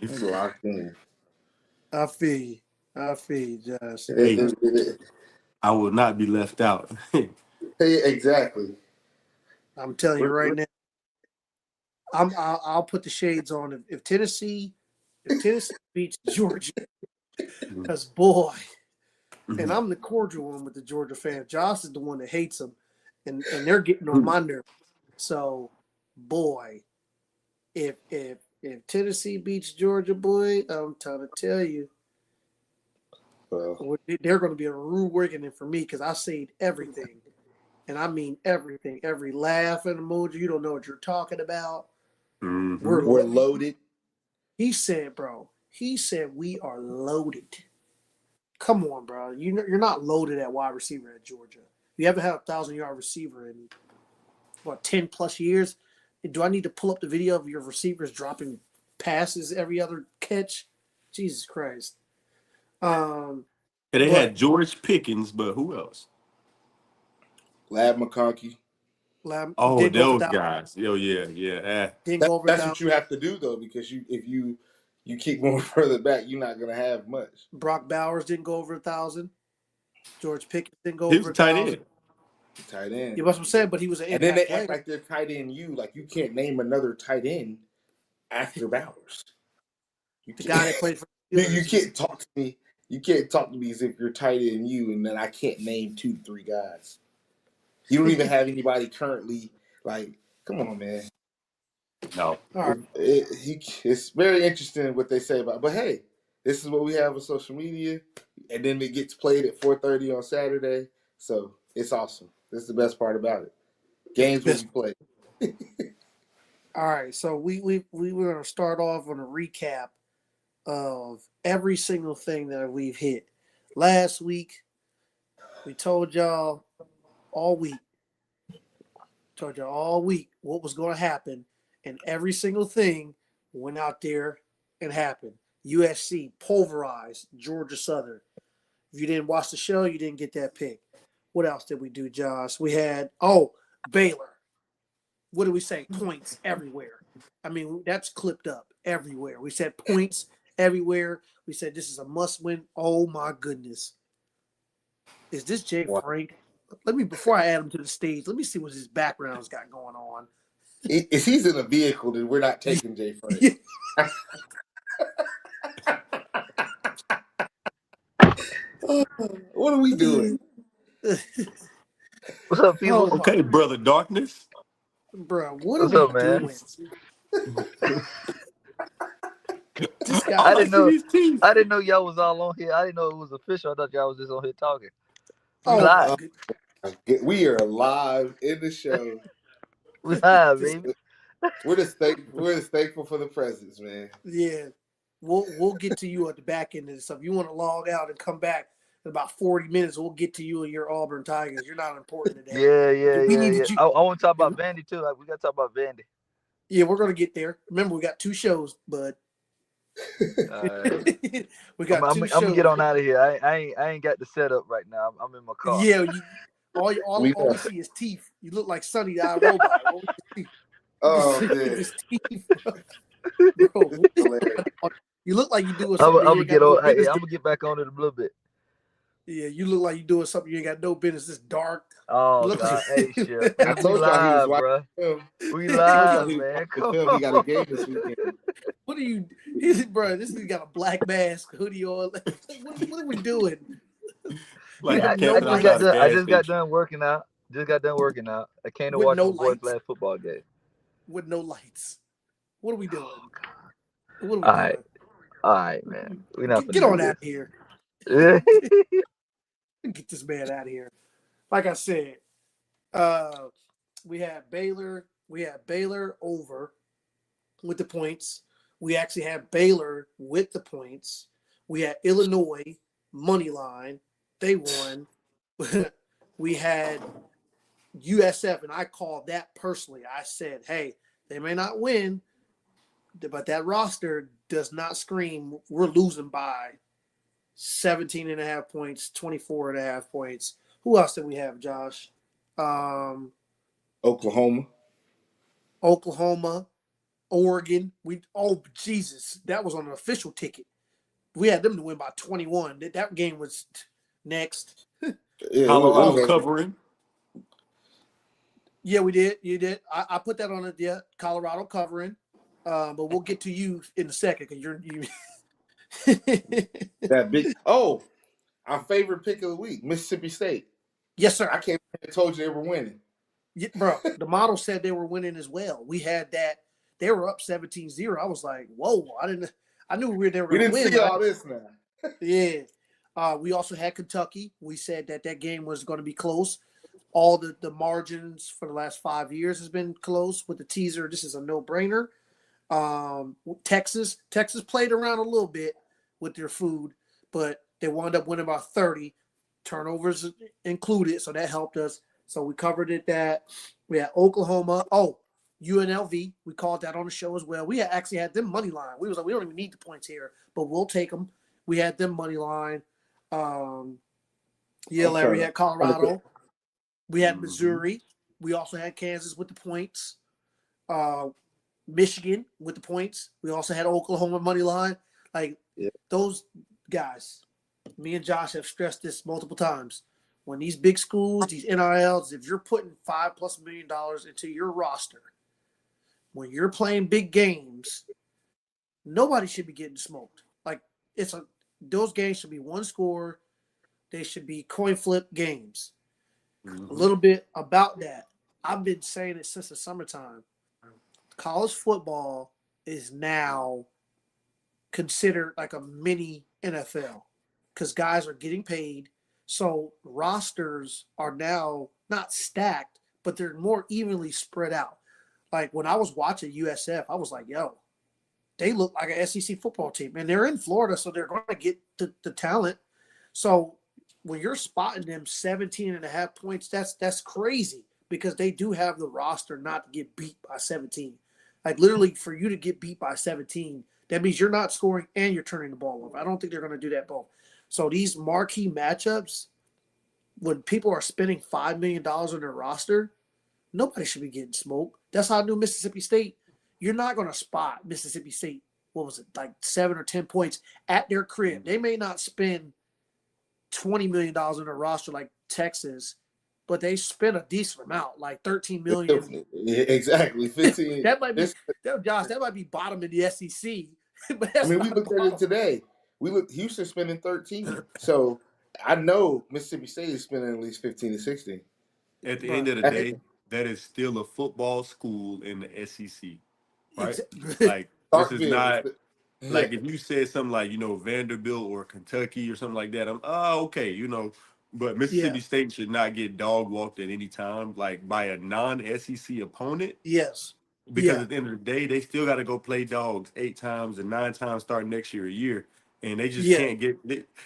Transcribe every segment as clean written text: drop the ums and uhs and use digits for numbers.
He's locked in. I feel you, Josh. Hey, I will not be left out. Hey, exactly. I'm telling you right now. I'll put the shades on if Tennessee beats Georgia, because boy, and I'm the cordial one with the Georgia fans. Josh is the one that hates them, and they're getting on my nerves. So, boy, if Tennessee beats Georgia, boy, I'm trying to tell you, they're going to be a rude awakening for me, because I saved everything, and I mean everything, every laugh and emoji. You don't know what you're talking about. Mm-hmm. We're loaded. He said, bro. He said we are loaded. Come on, bro. You're not loaded at wide receiver at Georgia. You haven't had a 1,000-yard receiver in, 10-plus years? Do I need to pull up the video of your receivers dropping passes every other catch? Jesus Christ. They had George Pickens, but who else? Lab McConkey. Oh, those guys. Oh, yeah. That's what you have to do, though, because if you keep going further back, you're not going to have much. Brock Bowers didn't go over 1,000. George Pickens didn't go over 1,000. Tight end. You must have said, but he was an impact player. And then they player. act like they're tight end you. Like, you can't name another tight end after Bowers. The guy that played for you can't talk to me. You can't talk to me as if you're tight end you, and then I can't name 2-3 guys. You don't even have anybody currently. Like, come on, man. No. It's very interesting what they say about it. But, hey, this is what we have on social media, and then it gets played at 4:30 on Saturday. So it's awesome. This is the best part about it. Games will be played. All right, so we were going to start off on a recap of every single thing that we've hit. Last week, we told y'all all week what was going to happen, and every single thing went out there and happened. USC pulverized Georgia Southern. If you didn't watch the show, you didn't get that pick. What else did we do, Josh? We had, Baylor. What did we say? Points everywhere. I mean, that's clipped up everywhere. We said points everywhere. We said this is a must-win. Oh, my goodness. Is this Jay Frank? Before I add him to the stage, let me see what his background's got going on. If he's in a vehicle, then we're not taking Jay Frank. What are we doing? What's up, people? Okay, Brother Darkness. Bro, what are we doing? This guy, I didn't know y'all was all on here. I didn't know it was official. I thought y'all was just on here talking. Live. We are live in the show. We live, baby. We're just thankful for the presence, man. Yeah, we'll get to you at the back end of this stuff. You want to log out and come back in about 40 minutes? We'll get to you and your Auburn Tigers. You're not important today. Yeah. I want to talk about Vandy too. We got to talk about Vandy. Yeah, we're gonna get there. Remember, we got 2 shows, bud. We got I'm gonna get on out of here. I ain't got the setup right now. I'm in my car. Yeah, all we see is teeth. You look like Sonny the iRobot. Oh man, bro, you look like you doing something. I'm gonna get back on it a little bit. Yeah, you look like you doing something you ain't got no business. It's dark. Oh God, hey shit. I told y'all he was bro. We live, man. Come on. He got a game this weekend. What are you, bro? This dude got a black mask, hoodie on. What are we doing? I just got done working out. I came to watch the boys play a football game. With no lights. What are we doing? What are we doing? All right, man. We not get on out of here. Get this man out of here. Like I said, we had Baylor over with the points. We actually had Baylor with the points. We had Illinois money line. They won. We had USF, and I called that personally. I said, hey, they may not win, but that roster does not scream we're losing by 17.5 points, 24.5 points. Who else did we have, Josh? Oklahoma. Oregon. Jesus, that was on an official ticket. We had them to win by 21. That game was next. Yeah, Colorado covering. Yeah, we did. You did. I put that on it. Yeah, Colorado covering. But we'll get to you in a second because you. that big. Oh, our favorite pick of the week, Mississippi State. Yes, sir. I can't. I told you they were winning. Yeah, bro, the model said they were winning as well. We had that. They were up 17-0. I was like, whoa! I knew they were going to win. We didn't see all this now. Yeah. We also had Kentucky. We said that game was going to be close. All the margins for the last 5 years has been close. With the teaser, this is a no-brainer. Texas played around a little bit with their food, but they wound up winning by 30, turnovers included, so that helped us. So we covered it. That we had Oklahoma. Oh, UNLV. We called that on the show as well. We actually had them money line. We was like, we don't even need the points here, but we'll take them. We had them money line. Larry, we had Colorado. We had Missouri. We also had Kansas with the points. Michigan with the points. We also had Oklahoma money line. Those guys, me and Josh have stressed this multiple times. When these big schools, these NILs, if you're putting $5+ million into your roster, when you're playing big games, nobody should be getting smoked. Those games should be one score. They should be coin flip games. A little bit about that. I've been saying it since the summertime. College football is now considered like a mini NFL because guys are getting paid. So rosters are now not stacked, but they're more evenly spread out. Like when I was watching USF, I was like, yo, they look like an SEC football team. And they're in Florida, so they're going to get the talent. So when you're spotting them 17.5 points, that's crazy because they do have the roster not to get beat by 17. Like literally for you to get beat by 17, that means you're not scoring and you're turning the ball over. I don't think they're going to do that both. So these marquee matchups, when people are spending $5 million on their roster, nobody should be getting smoked. That's how I knew Mississippi State. You're not going to spot Mississippi State, what was it, like 7 or 10 points at their crib. They may not spend $20 million on their roster like Texas, but they spend a decent amount, like $13 million. Yeah, exactly. 15. That might be, Josh, that might be bottom in the SEC. But that's we looked at it today. Houston spending 13. So I know Mississippi State is spending at least 15 to 16. At the end of the day, that is still a football school in the SEC, right? Like this is not like if you said something like Vanderbilt or Kentucky or something like that. Okay, but Mississippi State should not get dog walked at any time, like by a non-SEC opponent. Yes. Because at the end of the day, they still got to go play dogs 8 times and 9 times starting next year, and they just can't get.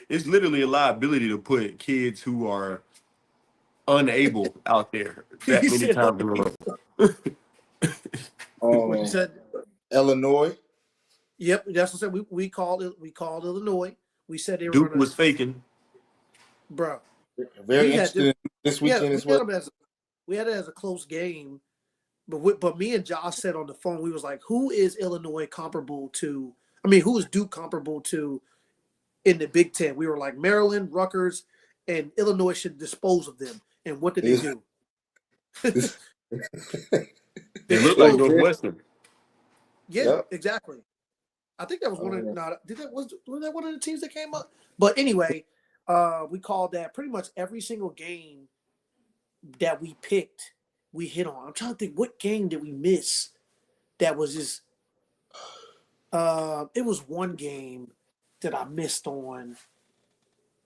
It's literally a liability to put kids who are unable out there that many times in a row. What you said? Illinois. Yep, that's what I said. We called it. We called Illinois. We said they were Duke was faking, bro. Very interesting this weekend as well. We had it as a close game. But me and Josh said on the phone, we was like, who is Illinois comparable to? I mean, who is Duke comparable to in the Big Ten? We were like Maryland, Rutgers, and Illinois should dispose of them. And what did they do? They look like Northwestern. Yeah, exactly. I think that was one of was that one of the teams that came up? But anyway, we called that pretty much every single game that we picked. We hit on. I'm trying to think, what game did we miss that was just it was one game that I missed on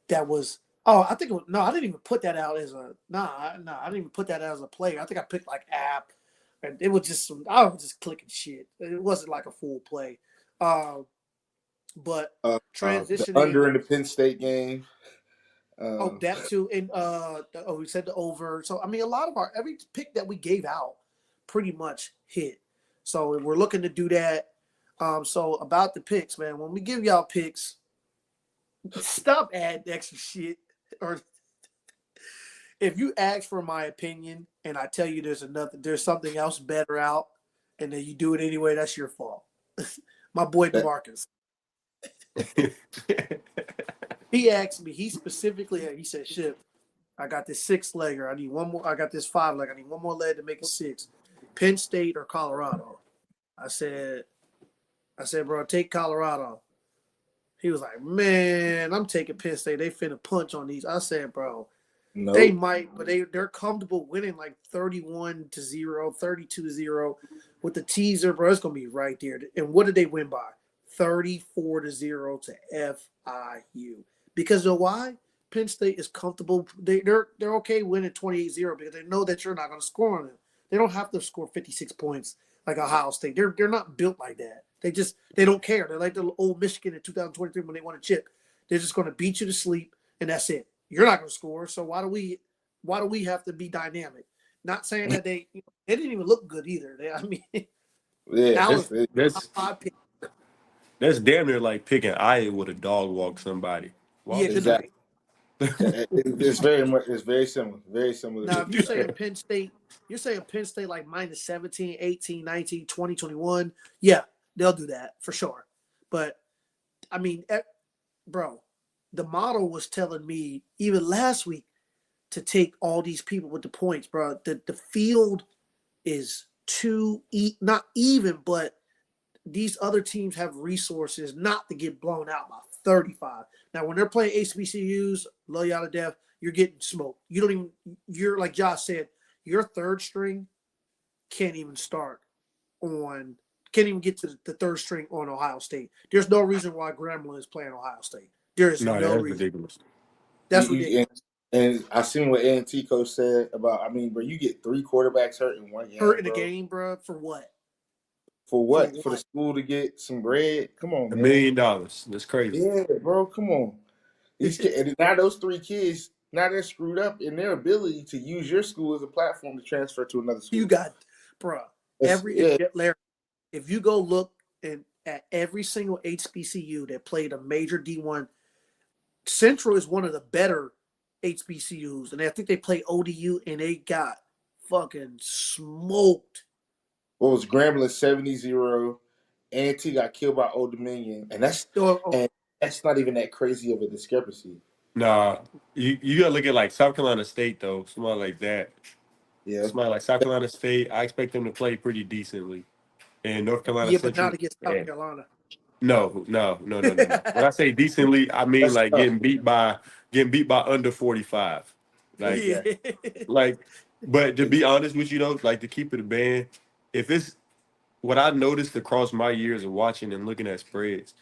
that was I think I didn't even put that out as I didn't even put that out as a player. I think I picked like app, and it was just I was just clicking shit. It wasn't like a full play. But transitioning under in the Penn State game. That too, and we said the over. So I mean, a lot of every pick that we gave out pretty much hit. So we're looking to do that. So about the picks, man. When we give y'all picks, stop adding extra shit. Or if you ask for my opinion and I tell you there's something else better out, and then you do it anyway, that's your fault. My boy Demarcus. He asked me, he said, Ship, I got this 6-legger. I need one more. I got this 5-leg. I need one more leg to make it 6. Penn State or Colorado? I said, bro, take Colorado. He was like, man, I'm taking Penn State. They finna punch on these. I said, bro, they might, but they're comfortable winning like 31-0, 32-0 with the teaser, bro. It's gonna be right there. And what did they win by? 34-0 to FIU. Because of why? Penn State is comfortable. They're okay winning 28-0 because they know that you're not going to score on them. They don't have to score 56 points like Ohio State. They're not built like that. They don't care. They're like the old Michigan in 2023 when they won a chip. They're just going to beat you to sleep, and that's it. You're not going to score. So why do we have to be dynamic? Not saying that they didn't even look good either. That's damn near like picking Iowa to dog walk somebody. Wow. Yeah, exactly. It's very similar. Very similar. Now, if you're saying Penn State, like minus 17, 18, 19, 20, 21, yeah, they'll do that for sure. But, I mean, bro, the model was telling me even last week to take all these people with the points, bro. The field is not even, but these other teams have resources not to get blown out by 35. Now, when they're playing HBCUs, love y'all to death, you're getting smoked. You're like Josh said, your third string can't even get to the third string on Ohio State. There's no reason why Grambling is playing Ohio State. There's no reason. Ridiculous. That's ridiculous. And I seen what A&T coach said about, bro, you get 3 quarterbacks hurt in one game. Hurt in a game, bro, for what? For what? For the school to get some bread? Come on, man. $1 million. That's crazy. Yeah, bro, come on. And now those 3 kids, now they're screwed up in their ability to use your school as a platform to transfer to another school. You got, bro, if you go look at every single HBCU that played a major D1, Central is one of the better HBCUs, and I think they play ODU, and they got fucking smoked. What was Grambling 70-0? A&T got killed by Old Dominion, and that's not even that crazy of a discrepancy. Nah, you gotta look at like South Carolina State though, somebody like that. Yeah, somebody like South Carolina State, I expect them to play pretty decently. And North Carolina Central, but not against South Carolina. No. When I say decently, I mean like getting beat by under 45. But to be honest with you though, like to keep it a band, if it's what I noticed across my years of watching and looking at spreads,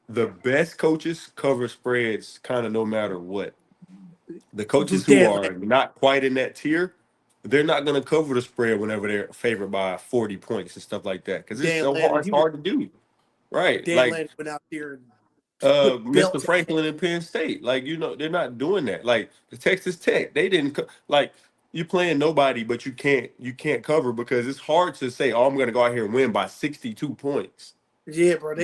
the best coaches cover spreads kind of no matter what. The coaches who are not quite in that tier, they're not going to cover the spread whenever they're favored by 40 points and stuff like that because it's hard to do. Right. Dan Lanning went out there and Mr. Franklin in Penn State. Like, they're not doing that. Like the Texas Tech, they didn't you're playing nobody, but you can't cover because it's hard to say, oh, I'm going to go out here and win by 62 points. Yeah, bro.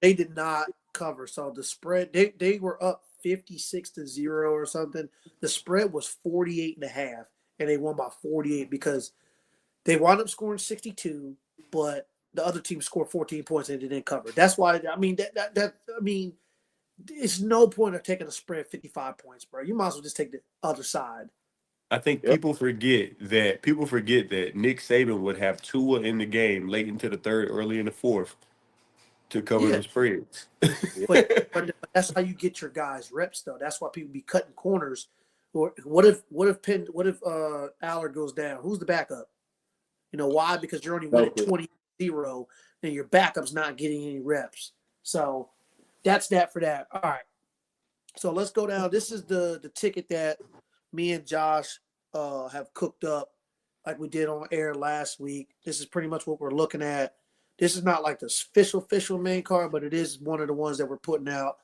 They did not cover. So the spread, they were up 56-0 or something. The spread was 48.5, and they won by 48 because they wound up scoring 62, but the other team scored 14 points and they didn't cover. That's why it's no point of taking a spread 55 points, bro. You might as well just take the other side. I think people forget that Nick Saban would have Tua in the game late into the third, early in the fourth to cover the spreads. but that's how you get your guys reps, though. That's why people be cutting corners. Or what if Allard goes down? Who's the backup? You know why? Because you're only winning 20-0, and your backup's not getting any reps. So that's that for that. All right. So let's go down. This is the ticket that me and Josh have cooked up like we did on air last week. This is pretty much what we're looking at. This is not like the official main card, but it is one of the ones that we're putting out.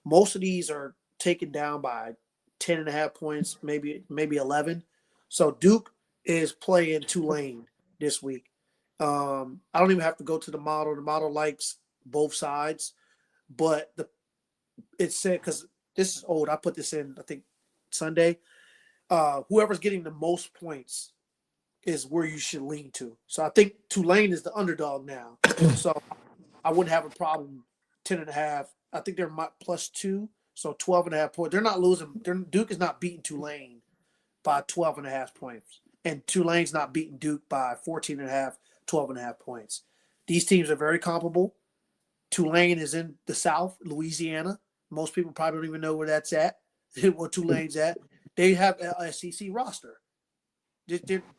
Most of these are taken down by 10.5 points, maybe 11. So Duke is playing Tulane this week. I don't even have to go to the model. The model likes both sides, but it said, because this is old, I put this in, I think, Sunday. Whoever's getting the most points is where you should lean to. So I think Tulane is the underdog now. So I wouldn't have a problem 10.5. I think they're +2, so 12.5 points. They're not losing. Duke is not beating Tulane by 12.5 points. And Tulane's not beating Duke by 14.5, 12.5 points. These teams are very comparable. Tulane is in the South, Louisiana. Most people probably don't even know where that's at, where Tulane's at. They have an SEC roster.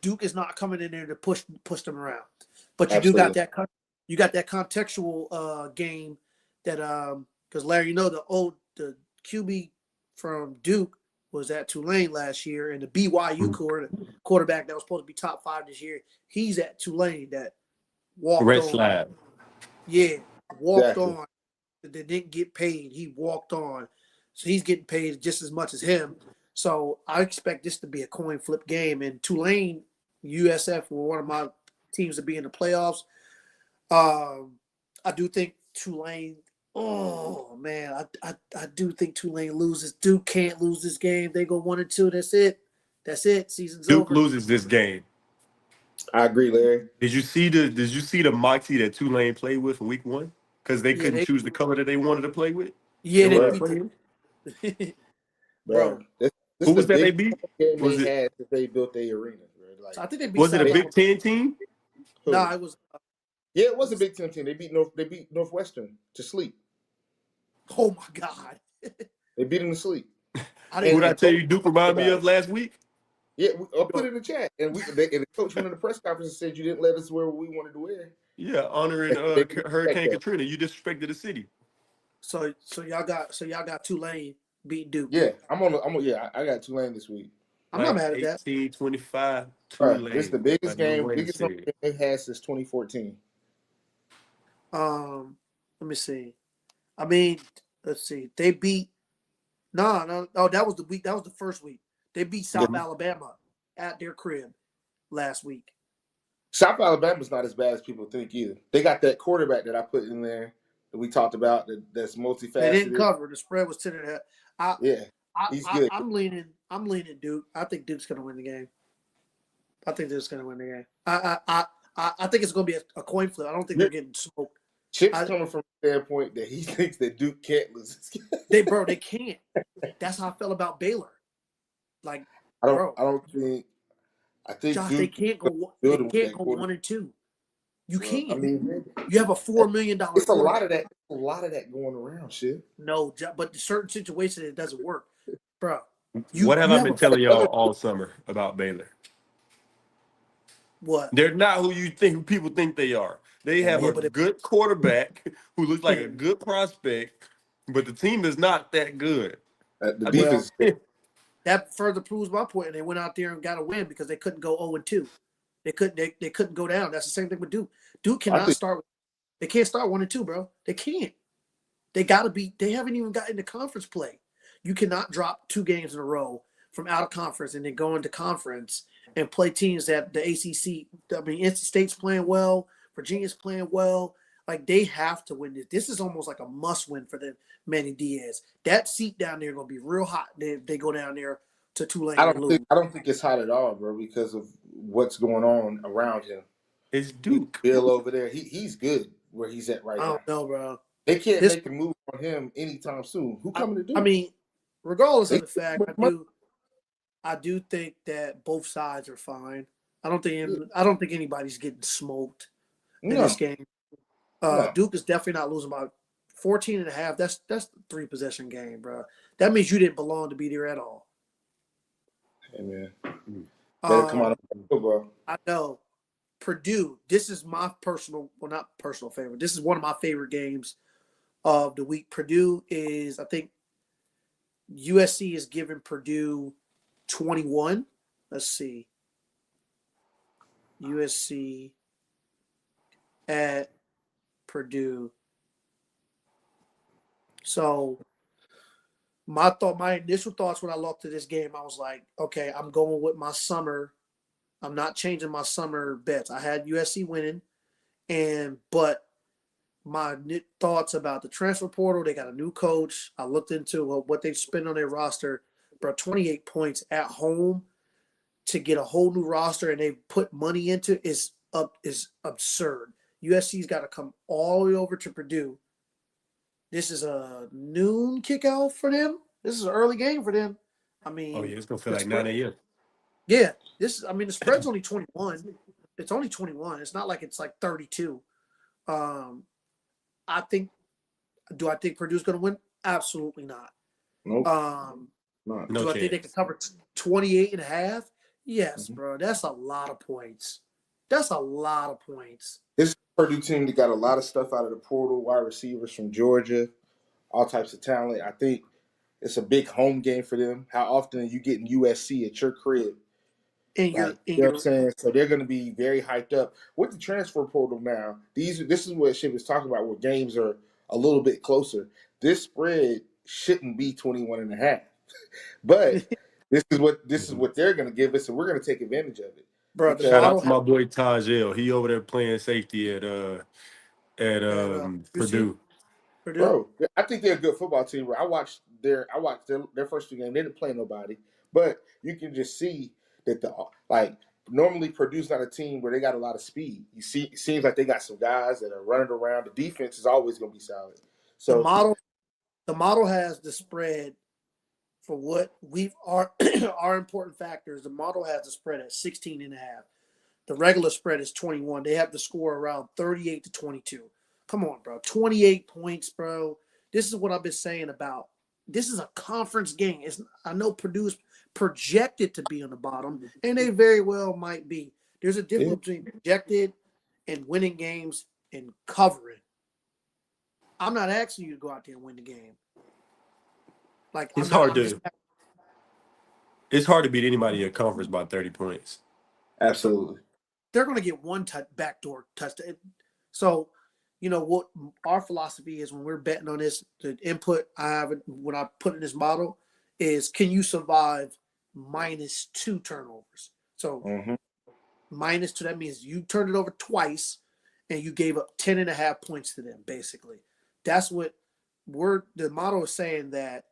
Duke is not coming in there to push them around. But you do got that contextual game that because Larry, you know the QB from Duke was at Tulane last year, and the BYU quarterback that was supposed to be top 5 this year, he's at Tulane that walked Red on. Slab. Yeah, walked on. They didn't get paid. He walked on. So he's getting paid just as much as him. So I expect this to be a coin flip game. And Tulane, USF were one of my teams to be in the playoffs. I do think Tulane, oh man, I do think Tulane loses. Duke can't lose this game. They go 1-2. That's it. That's it. Season's Duke over. loses this game. I agree, Larry. Did you see the Moxie that Tulane played with for week 1? Because they couldn't choose the color that they wanted to play with? Yeah, they beat them. Bro, this who was the that they beat? Game was they had that they built their arena, bro. Like, so I think they beat. Was it a Big Ten team? No, it was. Yeah, it was a Big Ten team. They beat Northwestern to sleep. Oh my God! They beat them to sleep. What I tell you, Duke reminded me of last week. Yeah, I'll put it in the chat. And the coach went to the press conference and said you didn't let us wear what we wanted to wear. Yeah, honoring Hurricane Katrina. You disrespected the city. So y'all got Tulane beat Duke. Yeah, I got Tulane this week. I'm not mad at that. 18-25. Tulane. This is the biggest game they've had since 2014. Let me see. I mean, let's see. They beat. No. That was the week. That was the first week. They beat South Alabama at their crib last week. South Alabama's not as bad as people think either. They got that quarterback that I put in there that we talked about that's multifaceted. They didn't cover. The spread was 10.5. He's good. I'm leaning Duke. I think Duke's going to win the game. I think Duke's going to win the game. I think it's going to be a coin flip. I don't think they're getting smoked. Chip's coming from a standpoint that he thinks that Duke can't lose this game. They can't. That's how I felt about Baylor. Like, I think Josh, Duke, they can't go 1-2. You can't. I mean, you have a $4 million. It's a lot of that. A lot of that going around, shit. No, but in certain situations it doesn't work, bro. What have I been telling y'all all summer about Baylor? What? They're not who people think they are. They have a good quarterback who looks like a good prospect, but the team is not that good. The defense. That further proves my point. And they went out there and got a win because they couldn't go 0-2. They couldn't go down. That's the same thing with Duke. Duke cannot start. They can't start 1-2, bro. They can't. They got to be. They haven't even gotten into conference play. You cannot drop 2 games in a row from out of conference and then go into conference and play teams that the ACC. I mean, NC State's playing well. Virginia's playing well. Like, they have to win this. This is almost like a must-win for them, Manny Diaz. That seat down there going to be real hot. They go down there to Tulane. I don't think it's hot at all, bro, because of what's going on around him. It's Duke. Bill over there, he's good where he's at right now. I don't know, bro. They can't make a move on him anytime soon. Who coming to do? I mean, regardless of the fact, I do think that both sides are fine. I don't think anybody's getting smoked in this game. Duke is definitely not losing by 14.5. That's a 3-possession game, bro. That means you didn't belong to be there at all. Hey, man. Better come out of football. I know. Purdue, this is my not personal favorite. This is one of my favorite games of the week. Purdue is, I think, USC is giving Purdue 21. Let's see. USC at Purdue. So my initial thoughts when I looked at this game, I was like, okay, I'm going with my summer. I'm not changing my summer bets. I had USC winning, but my thoughts about the transfer portal, they got a new coach. I looked into what they spend on their roster. Bro, 28 points at home to get a whole new roster and they put money into is absurd. USC's got to come all the way over to Purdue. This is a noon kickoff for them. This is an early game for them. I mean, oh yeah, it's gonna feel like 9 a.m. Yeah, the spread's only 21. It's only 21. It's not like it's like 32. I think. Do I think Purdue's going to win? Absolutely not. Nope. No do I think they can cover 28 and a half? Yes, bro. That's a lot of points. That's a lot of points. This Purdue team that got a lot of stuff out of the portal, wide receivers from Georgia, all types of talent. I think it's a big home game for them. How often are you getting USC at your crib? You know what I'm saying? So they're going to be very hyped up. With the transfer portal now, this is what Ship is talking about, where games are a little bit closer. This spread shouldn't be 21 and a half. But this is what they're going to give us, and we're going to take advantage of it. Bro, shout out to my boy Tajel. He over there playing safety at Purdue. Bro, I think they're a good football team. Bro. I watched their first 2 games. They didn't play nobody, but you can just see that normally Purdue's not a team where they got a lot of speed. You see, it seems like they got some guys that are running around. The defense is always going to be solid. So the model has the spread for what our important factors. The model has the spread at 16 and a half. The regular spread is 21. They have to score around 38 to 22. Come on, bro. 28 points, bro. This is what I've been saying about. This is a conference game. I know Purdue's projected to be on the bottom, and they very well might be. There's a difference between projected and winning games and covering. I'm not asking you to go out there and win the game. It's hard to beat anybody in conference by 30 points. Absolutely. They're going to get one backdoor touchdown. So, what our philosophy is when we're betting on this, the input I have when I put in this model is, can you survive -2 turnovers? So -2, that means you turned it over twice and you gave up 10.5 points to them, basically. That's what the model is saying, that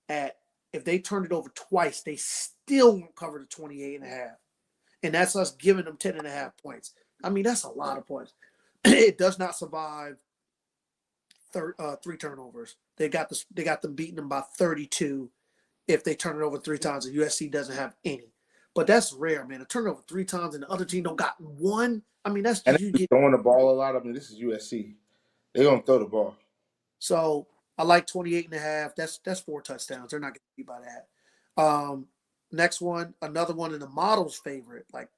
if they turned it over twice, they still won't cover the 28.5. And that's us giving them 10.5 points. I mean, that's a lot of points. It does not survive 3 turnovers. They got them beating them by 32 if they turn it over 3 times, and USC doesn't have any. But that's rare, man. To turn it over 3 times and the other team don't got one. I mean, that's just you throwing the ball a lot. I mean, this is USC. They're gonna throw the ball. So I like 28.5. That's 4 touchdowns. They're not gonna be by that. Next one, another one in the model's favorite. Like,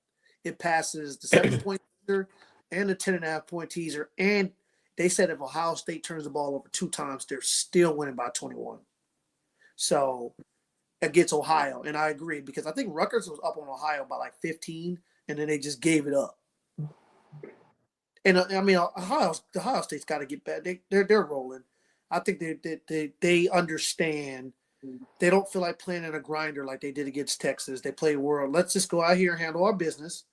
it passes the 7-point teaser and the 10.5-point teaser. And they said if Ohio State turns the ball over 2 times, they're still winning by 21. So against Ohio, and I agree, because I think Rutgers was up on Ohio by like 15, and then they just gave it up. And I mean, Ohio State's got to get back. They're rolling. I think they understand. They don't feel like playing in a grinder like they did against Texas. They play world. Let's just go out here and handle our business.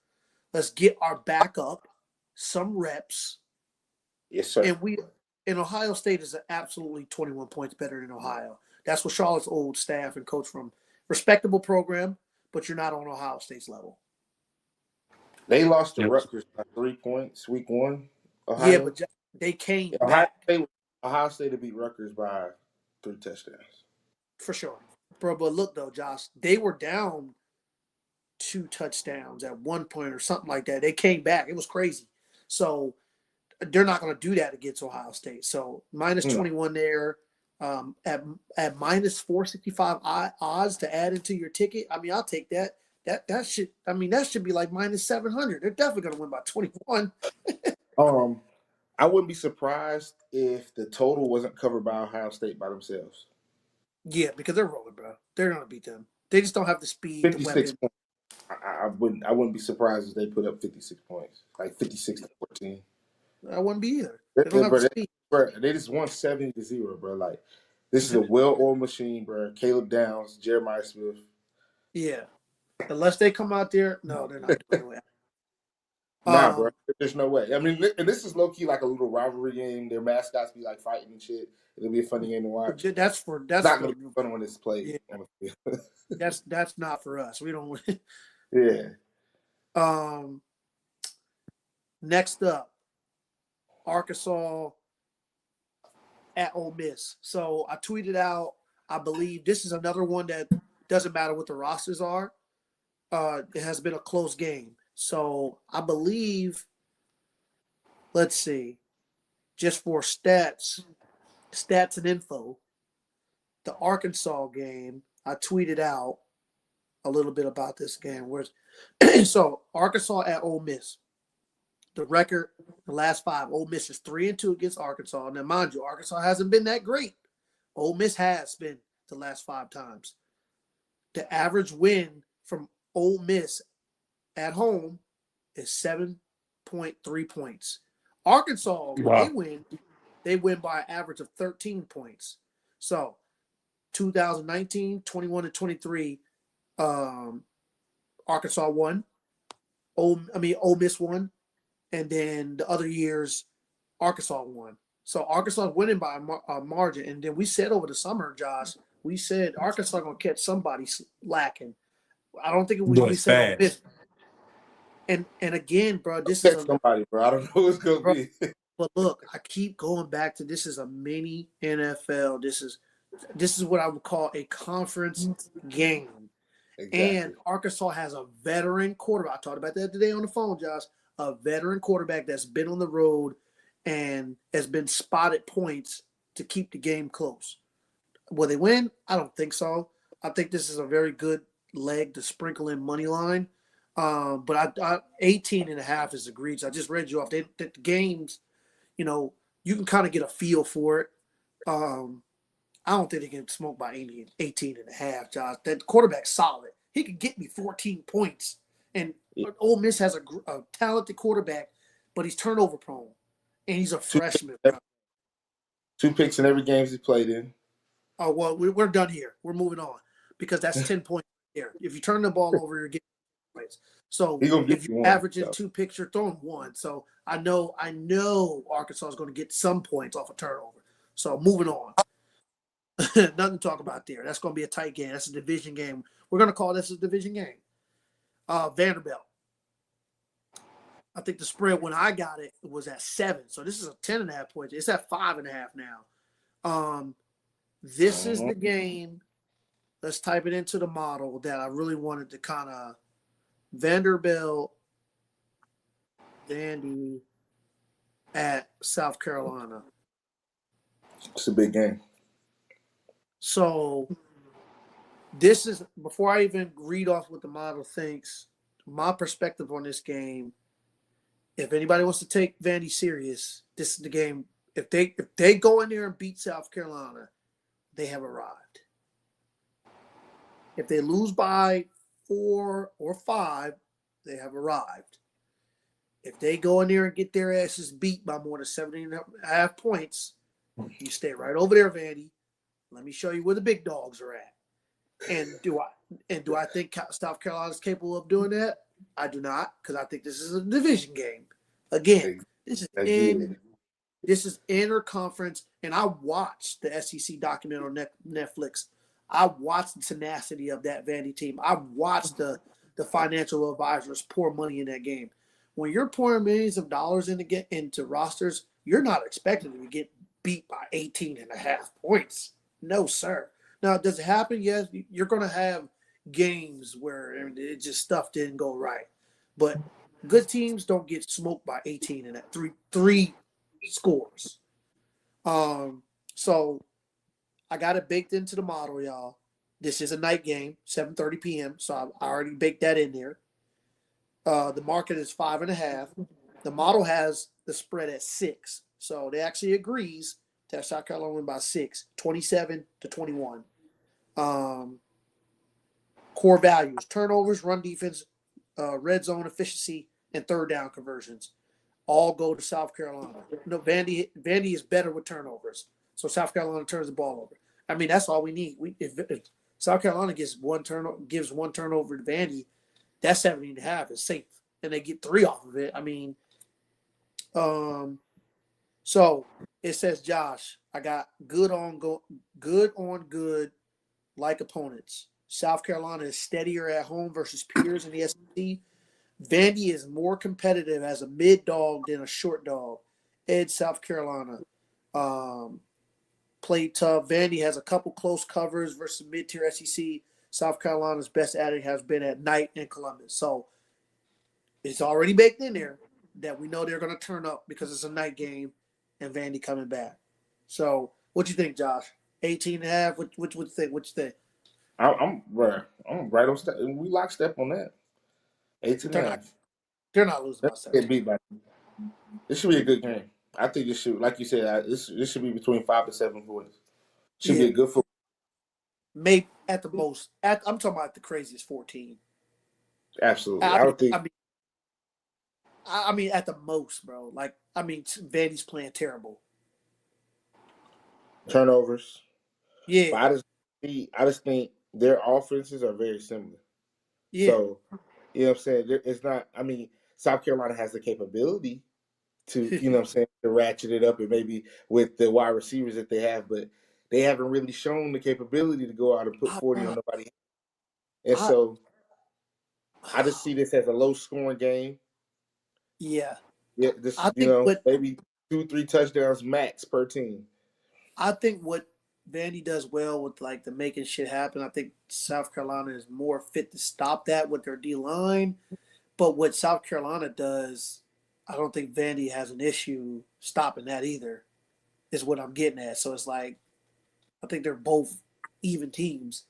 Let's get our back up, some reps. Yes, sir. And Ohio State is absolutely 21 points better than Ohio. That's what Charlotte's old staff and coach from. Respectable program, but you're not on Ohio State's level. They lost to Rutgers by 3 points week 1. Ohio. Yeah, but they came back. Ohio State to beat Rutgers by 3 touchdowns. For sure. Bro, but look, though, Josh, they were down 2 touchdowns at one point or something like that. They came back. It was crazy. So they're not going to do that against Ohio State. So -21 there. At -465 odds to add into your ticket. I mean, I'll take that. That should be like -700. They're definitely going to win by 21. I wouldn't be surprised if the total wasn't covered by Ohio State by themselves. Yeah, because they're rolling, bro. They're going to beat them. They just don't have the speed. 56 points. I wouldn't be surprised if they put up 56 points, like 56-14. I wouldn't be either. They don't have the speed. They just won 70-0, bro. Like, this is a well-oiled machine, bro. Caleb Downs, Jeremiah Smith. Yeah. Unless they come out there, no, they're not doing it. Nah, bro. There's no way. I mean, and this is low-key like a little rivalry game. Their mascots be like fighting and shit. It'll be a funny game to watch. That's not going to be fun when it's played. Yeah. That's not for us. We don't. Yeah. Next up, Arkansas at Ole Miss. So I tweeted out, I believe this is another one that doesn't matter what the rosters are. It has been a close game. So I believe, let's see, just for stats and info, the Arkansas game, I tweeted out a little bit about this game. So Arkansas at Ole Miss. The record, the last 5, Ole Miss is 3-2 against Arkansas. Now, mind you, Arkansas hasn't been that great. Ole Miss has been the last 5 times. The average win from Ole Miss at home is 7.3 points. Arkansas, when they win by an average of 13 points. So 2019, 21, and 23, Arkansas won. Ole Miss won. And then the other years, Arkansas won. So Arkansas is winning by a margin. And then we said over the summer, Josh, we said Arkansas going to catch somebody lacking. I don't think we said Ole Miss. And again, bro, this is somebody, bro. I don't know who it's going to be. But look, I keep going back to this is a mini NFL. This is what I would call a conference game. Exactly. And Arkansas has a veteran quarterback. I talked about that today on the phone, Josh. A veteran quarterback that's been on the road and has been spotted points to keep the game close. Will they win? I don't think so. I think this is a very good leg to sprinkle in money line. But 18.5 is egregious. I just read you off. The games, you can kind of get a feel for it. I don't think they can smoke by 18.5, Josh. That quarterback's solid. He could get me 14 points. And Ole Miss has a talented quarterback, but he's turnover prone. And he's a freshman. 2 picks in every game he's played in. Oh, well, we're done here. We're moving on because that's 10 points there. If you turn the ball over, you're getting points. So if you're averaging 2 picks, you're throwing 1. So I know Arkansas is going to get some points off a turnover. So moving on. Nothing to talk about there. That's going to be a tight game. That's a division game. We're going to call this a division game. Vanderbilt. I think the spread when I got it was at 7. So this is a 10.5 points. It's at 5.5 now. This is the game. Let's type it into the model that I really wanted to kind of Vanderbilt, Vandy at South Carolina. It's a big game. So this is, before I even read off what the model thinks, my perspective on this game, if anybody wants to take Vandy serious, this is the game. If they go in there and beat South Carolina, they have arrived. If they lose by 4 or 5, they have arrived. If they go in there and get their asses beat by more than 17.5 points, you stay right over there, Vandy. Let me show you where the big dogs are at. And do I think South Carolina is capable of doing that? I do not, because I think this is a division game. Again, this is interconference, and I watched the SEC documentary on Netflix. I watched the tenacity of that Vandy team. I watched the financial advisors pour money in that game. When you're pouring millions of dollars into rosters, you're not expected to get beat by 18.5 points. No, sir. Now, does it happen? Yes, you're going to have games where it just stuff didn't go right. But good teams don't get smoked by 18 and that three scores. So I got it baked into the model, y'all. This is a night game, 7:30 p.m. So I already baked that in there. The market is 5.5. The model has the spread at 6. So they actually agrees that South Carolina win by 6, 27-21. Core values: turnovers, run defense, red zone efficiency, and third down conversions. All go to South Carolina. No, Vandy is better with turnovers. So South Carolina turns the ball over. I mean, that's all we need. If South Carolina gives one turnover to Vandy, that 17.5 is safe. And they get 3 off of it. I mean, so it says, Josh, I got good on good like opponents. South Carolina is steadier at home versus peers in the SEC. Vandy is more competitive as a mid dog than a short dog. South Carolina played tough. Vandy has a couple close covers versus mid-tier SEC. South Carolina's best at it has been at night in Columbus. So it's already baked in there that we know they're going to turn up because it's a night game and Vandy coming back. So what you think, Josh? 18.5? What you think? What you think? I'm right on step. We lockstep on that. 18.5. They're not losing by 17. Get beat by. This should be a good game. I think this should, like you said, this should be between 5 to 7 points. Should be a good football. Maybe at the most. I'm talking about the craziest 14. Absolutely. I mean, at the most, bro. Like, I mean, Vandy's playing terrible. Turnovers. Yeah. But I just think their offenses are very similar. Yeah. So, you know what I'm saying? It's not, I mean, South Carolina has the capability to, you know what I'm saying, to ratchet it up and maybe with the wide receivers that they have, but they haven't really shown the capability to go out and put 40 on nobody. And so I just see this as a low scoring game. Yeah. Yeah, maybe 2-3 touchdowns max per team. I think what Vandy does well with like the making shit happen, I think South Carolina is more fit to stop that with their D line. But what South Carolina does, I don't think Vandy has an issue stopping that either, is what I'm getting at. So it's like, I think they're both even teams.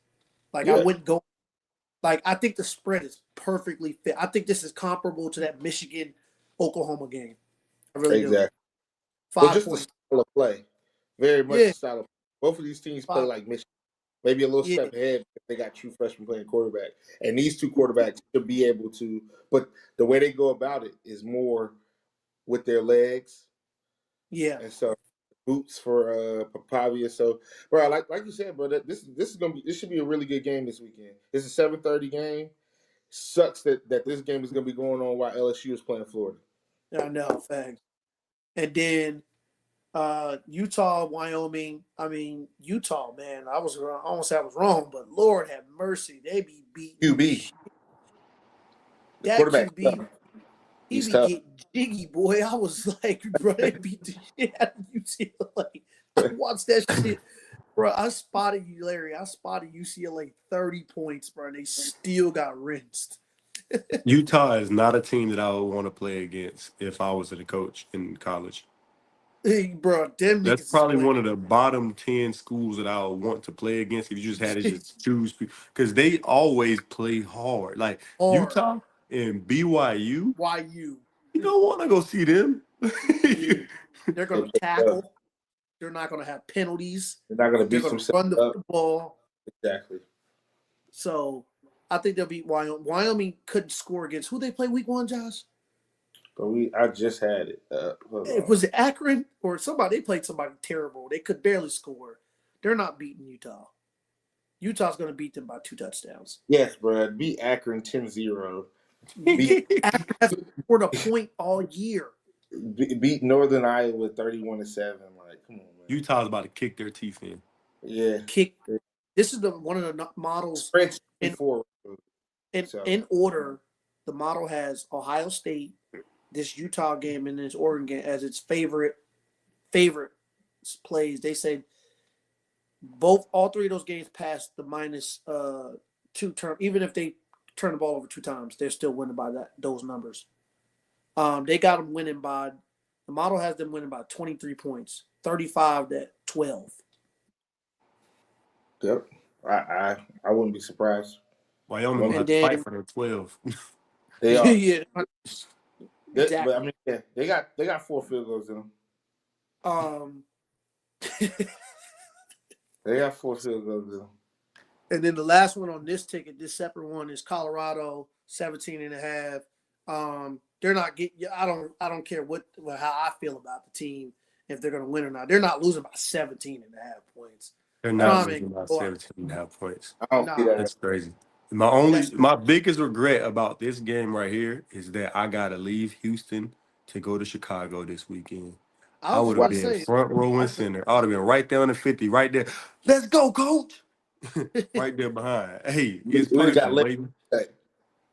Like, I wouldn't go, like, I think the spread is perfectly fit. I think this is comparable to that Michigan-Oklahoma game. I really do. Well, just the style of play. Very much the style of play. Both of these teams play like Michigan. Maybe a little step ahead if they got true freshmen playing quarterback. And these two quarterbacks should be able to, but the way they go about it is more with their legs. Yeah. And so boots for Papavia. So, bro, like you said, bro, this should be a really good game this weekend. It's a 7:30 game. Sucks that this game is gonna be going on while LSU is playing Florida. I know, thanks. And then Utah, Wyoming. I mean, Utah, man. I almost said I was wrong, but Lord have mercy, they be beating QB. That quarterback. QB, he be getting jiggy, boy. I was like, bro, they beat the shit out of UCLA. I watched that shit, bro. I spotted UCLA 30 points, bro, and they still got rinsed. Utah is not a team that I would want to play against if I was a coach in college. Hey, bro, that's probably one of the bottom 10 schools that I would want to play against if you just had to just choose, because they always play hard. Like Utah and BYU. You don't want to go see them. They're going to tackle. They're not going to have penalties. They're not going to beat themselves run the football. Exactly. So I think they'll beat Wyoming. Wyoming couldn't score against who they play week 1, Josh? But I just had it. Was it Akron or somebody? They played somebody terrible. They could barely score. They're not beating Utah. Utah's going to beat them by 2 touchdowns. Yes, bro. Beat Akron 10-0. Akron hasn't scored a point all year. Beat Northern Iowa 31-7. Like, come on, man. Utah's about to kick their teeth in. Yeah. This is one of the models. In order, the model has Ohio State, this Utah game, and this Oregon game as its favorite plays. They say all 3 of those games pass the -2 term. Even if they turn the ball over 2 times, they're still winning by those numbers. They got them winning by the model has them winning by 23 points, 35-12. Yep, I wouldn't be surprised. Wyoming will have to fight for their 12. They are. Yeah. Exactly. But I mean, yeah, they got 4 field goals in them. They got 4 field goals in them. And then the last one on this ticket, this separate one, is Colorado 17.5. They're not getting. I don't care how I feel about the team if they're going to win or not. They're not losing by 17.5 points. They're not losing by 17.5 points. That's crazy. My biggest regret about this game right here is that I gotta leave Houston to go to Chicago this weekend. I would have been front row and center. I would have been right there on the 50, right there. Let's go, coach. right there behind. Hey, We it's would have got personal, late. Layden. Hey,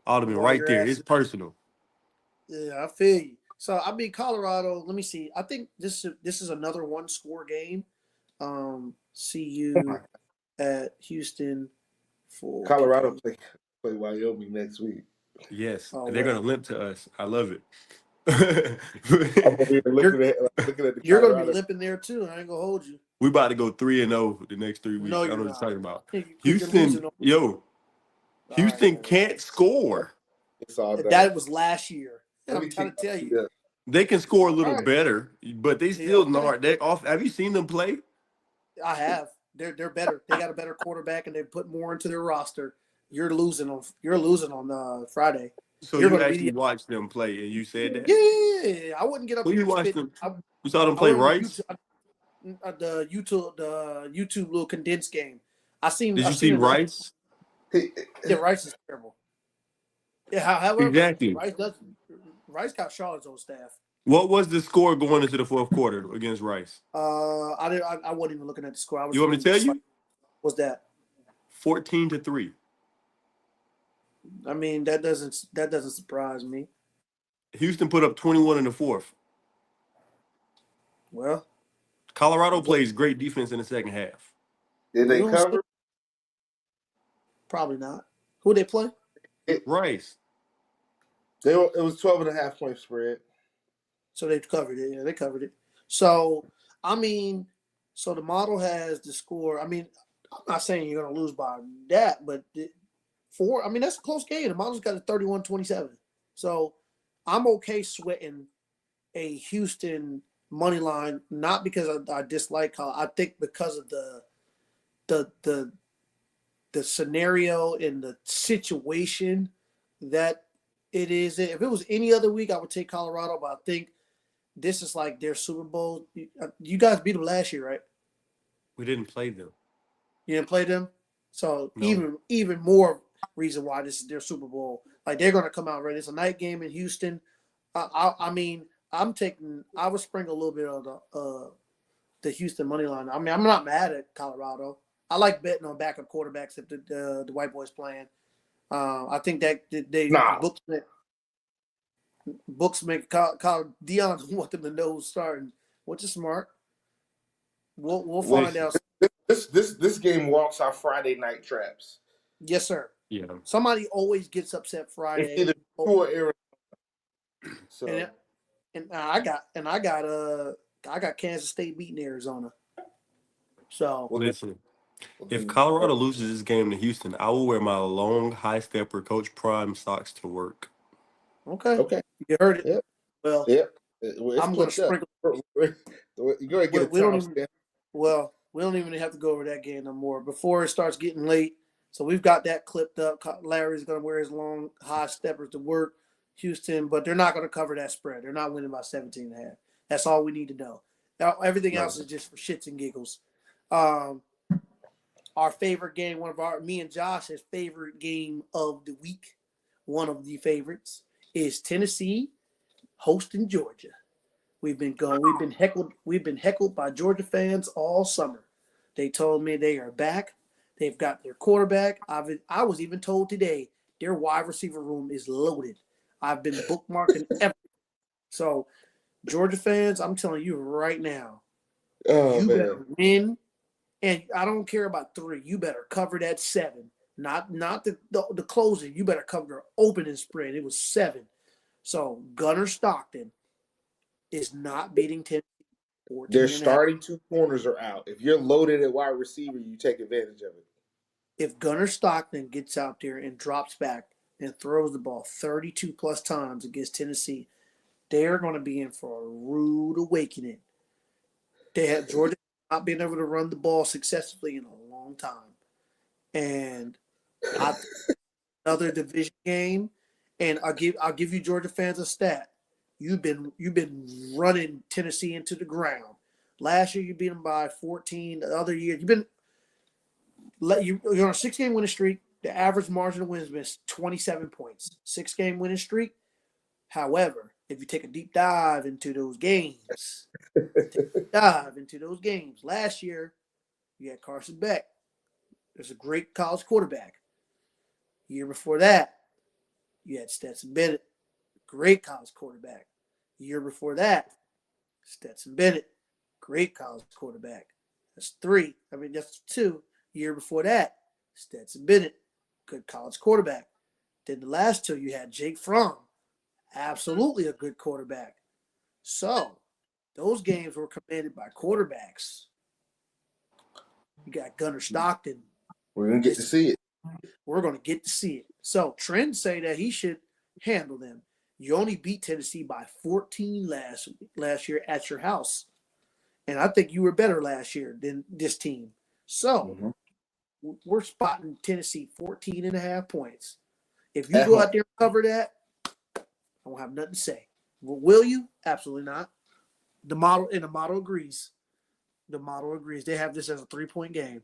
I'd have been While right your there. ass It's personal. Yeah, I feel you. So I mean, Colorado. Let me see. I think this is another one score game. CU at Houston for Colorado kickoff. play Wyoming next week. Yes, Oh they're gonna well, limp to us. I love it. I'm over here you're looking at the you're gonna be Colorado. limping there too. I ain't gonna hold you. We about to go 3-0 the next 3 weeks. No, I don't you're know what you're not, talking about. because you're losing. Houston, yo, All right, Houston man. can't score. It's all done. That was last year. Let I'm me trying kick to tell you. my feet up. They can score a All little right. better, but they Yeah. still Okay. not. They off. Have you seen them play? I have. They're better. They got a better quarterback, and they put more into their roster. You're losing on Friday. So You're you going to be actually the watched them play, and you said that. yeah. I wouldn't get up Who here you and watched spit. them? I, You saw them I play went on Rice. the YouTube little condensed game. I Did you seen see it. Rice? Yeah, Rice is terrible. Yeah, however, Exactly. Rice got Charlotte's own staff. What was the score going into the fourth quarter against Rice? I wasn't even looking at the score. I was You want me really to tell just like, you? what's that? 14-3. I mean, that doesn't surprise me. Houston put up 21 in the fourth. Well, Colorado plays great defense in the second half. Did we they don't see, cover? probably not. Who they play? Rice. It was 12.5 point spread. So they covered it. Yeah, they covered it. So I mean, so the model has the score. I mean, I'm not saying you're going to lose by that, but I mean, that's a close game. The model's got a 31-27. So I'm okay sweating a Houston money line, not because I dislike how I think because of the the scenario and the situation that it is. If it was any other week, I would take Colorado, but I think this is like their Super Bowl. You guys beat them last year, right? We didn't play them. You didn't play them, so No. even more reason why this is their Super Bowl. Like they're going to come out ready. It's a night game in Houston. I mean, I would sprinkle a little bit of the Houston money line. I mean, I'm not mad at Colorado. I like betting on backup quarterbacks if the white boys playing. I think that they Nah. books make Deion want them to know who's starting, which is smart. We'll find out. This game walks our Friday night traps. Yes, sir. Yeah. Somebody always gets upset Friday. It's either or Arizona. So and I got Kansas State beating Arizona. So Listen, if Colorado loses this game to Houston, I will wear my long high stepper Coach Prime socks to work. okay, you heard it. Yep. Well, Yep. It's I'm going to sprinkle. You're going to get a timestamp. Well, we don't even have to go over that game no more. Before it starts getting late, so we've got that clipped up. Larry's going to wear his long high steppers to work. Houston, but they're not going to cover that spread. They're not winning by 17.5. That's all we need to know. Now, everything else is just for shits and giggles. Our favorite game, me and Josh's favorite game of the week, one of the favorites, is Tennessee hosting Georgia. We've been heckled by Georgia fans all summer. They told me they are back. They've got their quarterback. I was even told today their wide receiver room is loaded. I've been bookmarking everything. So, Georgia fans, I'm telling you right now, you better win. And I don't care about 3. You better cover that 7. Not the closing. You better cover the opening spread. It was 7. So, Gunnar Stockton is not beating Tennessee. Their starting 2 corners are out. If you're loaded at wide receiver, you take advantage of it. If Gunnar Stockton gets out there and drops back and throws the ball 32 plus times against Tennessee, they're going to be in for a rude awakening. They have Georgia not been able to run the ball successfully in a long time. And another division game, and I'll give you Georgia fans a stat. You've been running Tennessee into the ground. Last year you beat them by 14. The other year you're on a 6-game winning streak. The average margin of wins is 27 points. 6-game winning streak. However, if you take a deep dive into those games, last year you had Carson Beck. There's a great college quarterback. Year before that, you had Stetson Bennett, great college quarterback. Year before that, Stetson Bennett, great college quarterback. That's 3. I mean, that's 2. Year before that, Stetson Bennett, good college quarterback. Then the last 2, you had Jake Fromm, absolutely a good quarterback. So those games were commanded by quarterbacks. You got Gunnar Stockton. We're going to get to see it. We're going to get to see it. So trends say that he should handle them. You only beat Tennessee by 14 last year at your house. And I think you were better last year than this team. So we're spotting Tennessee 14.5 points. If you go out there and cover that, I won't have nothing to say. Well, will you? Absolutely not. The model agrees. The model agrees. They have this as a 3-point game.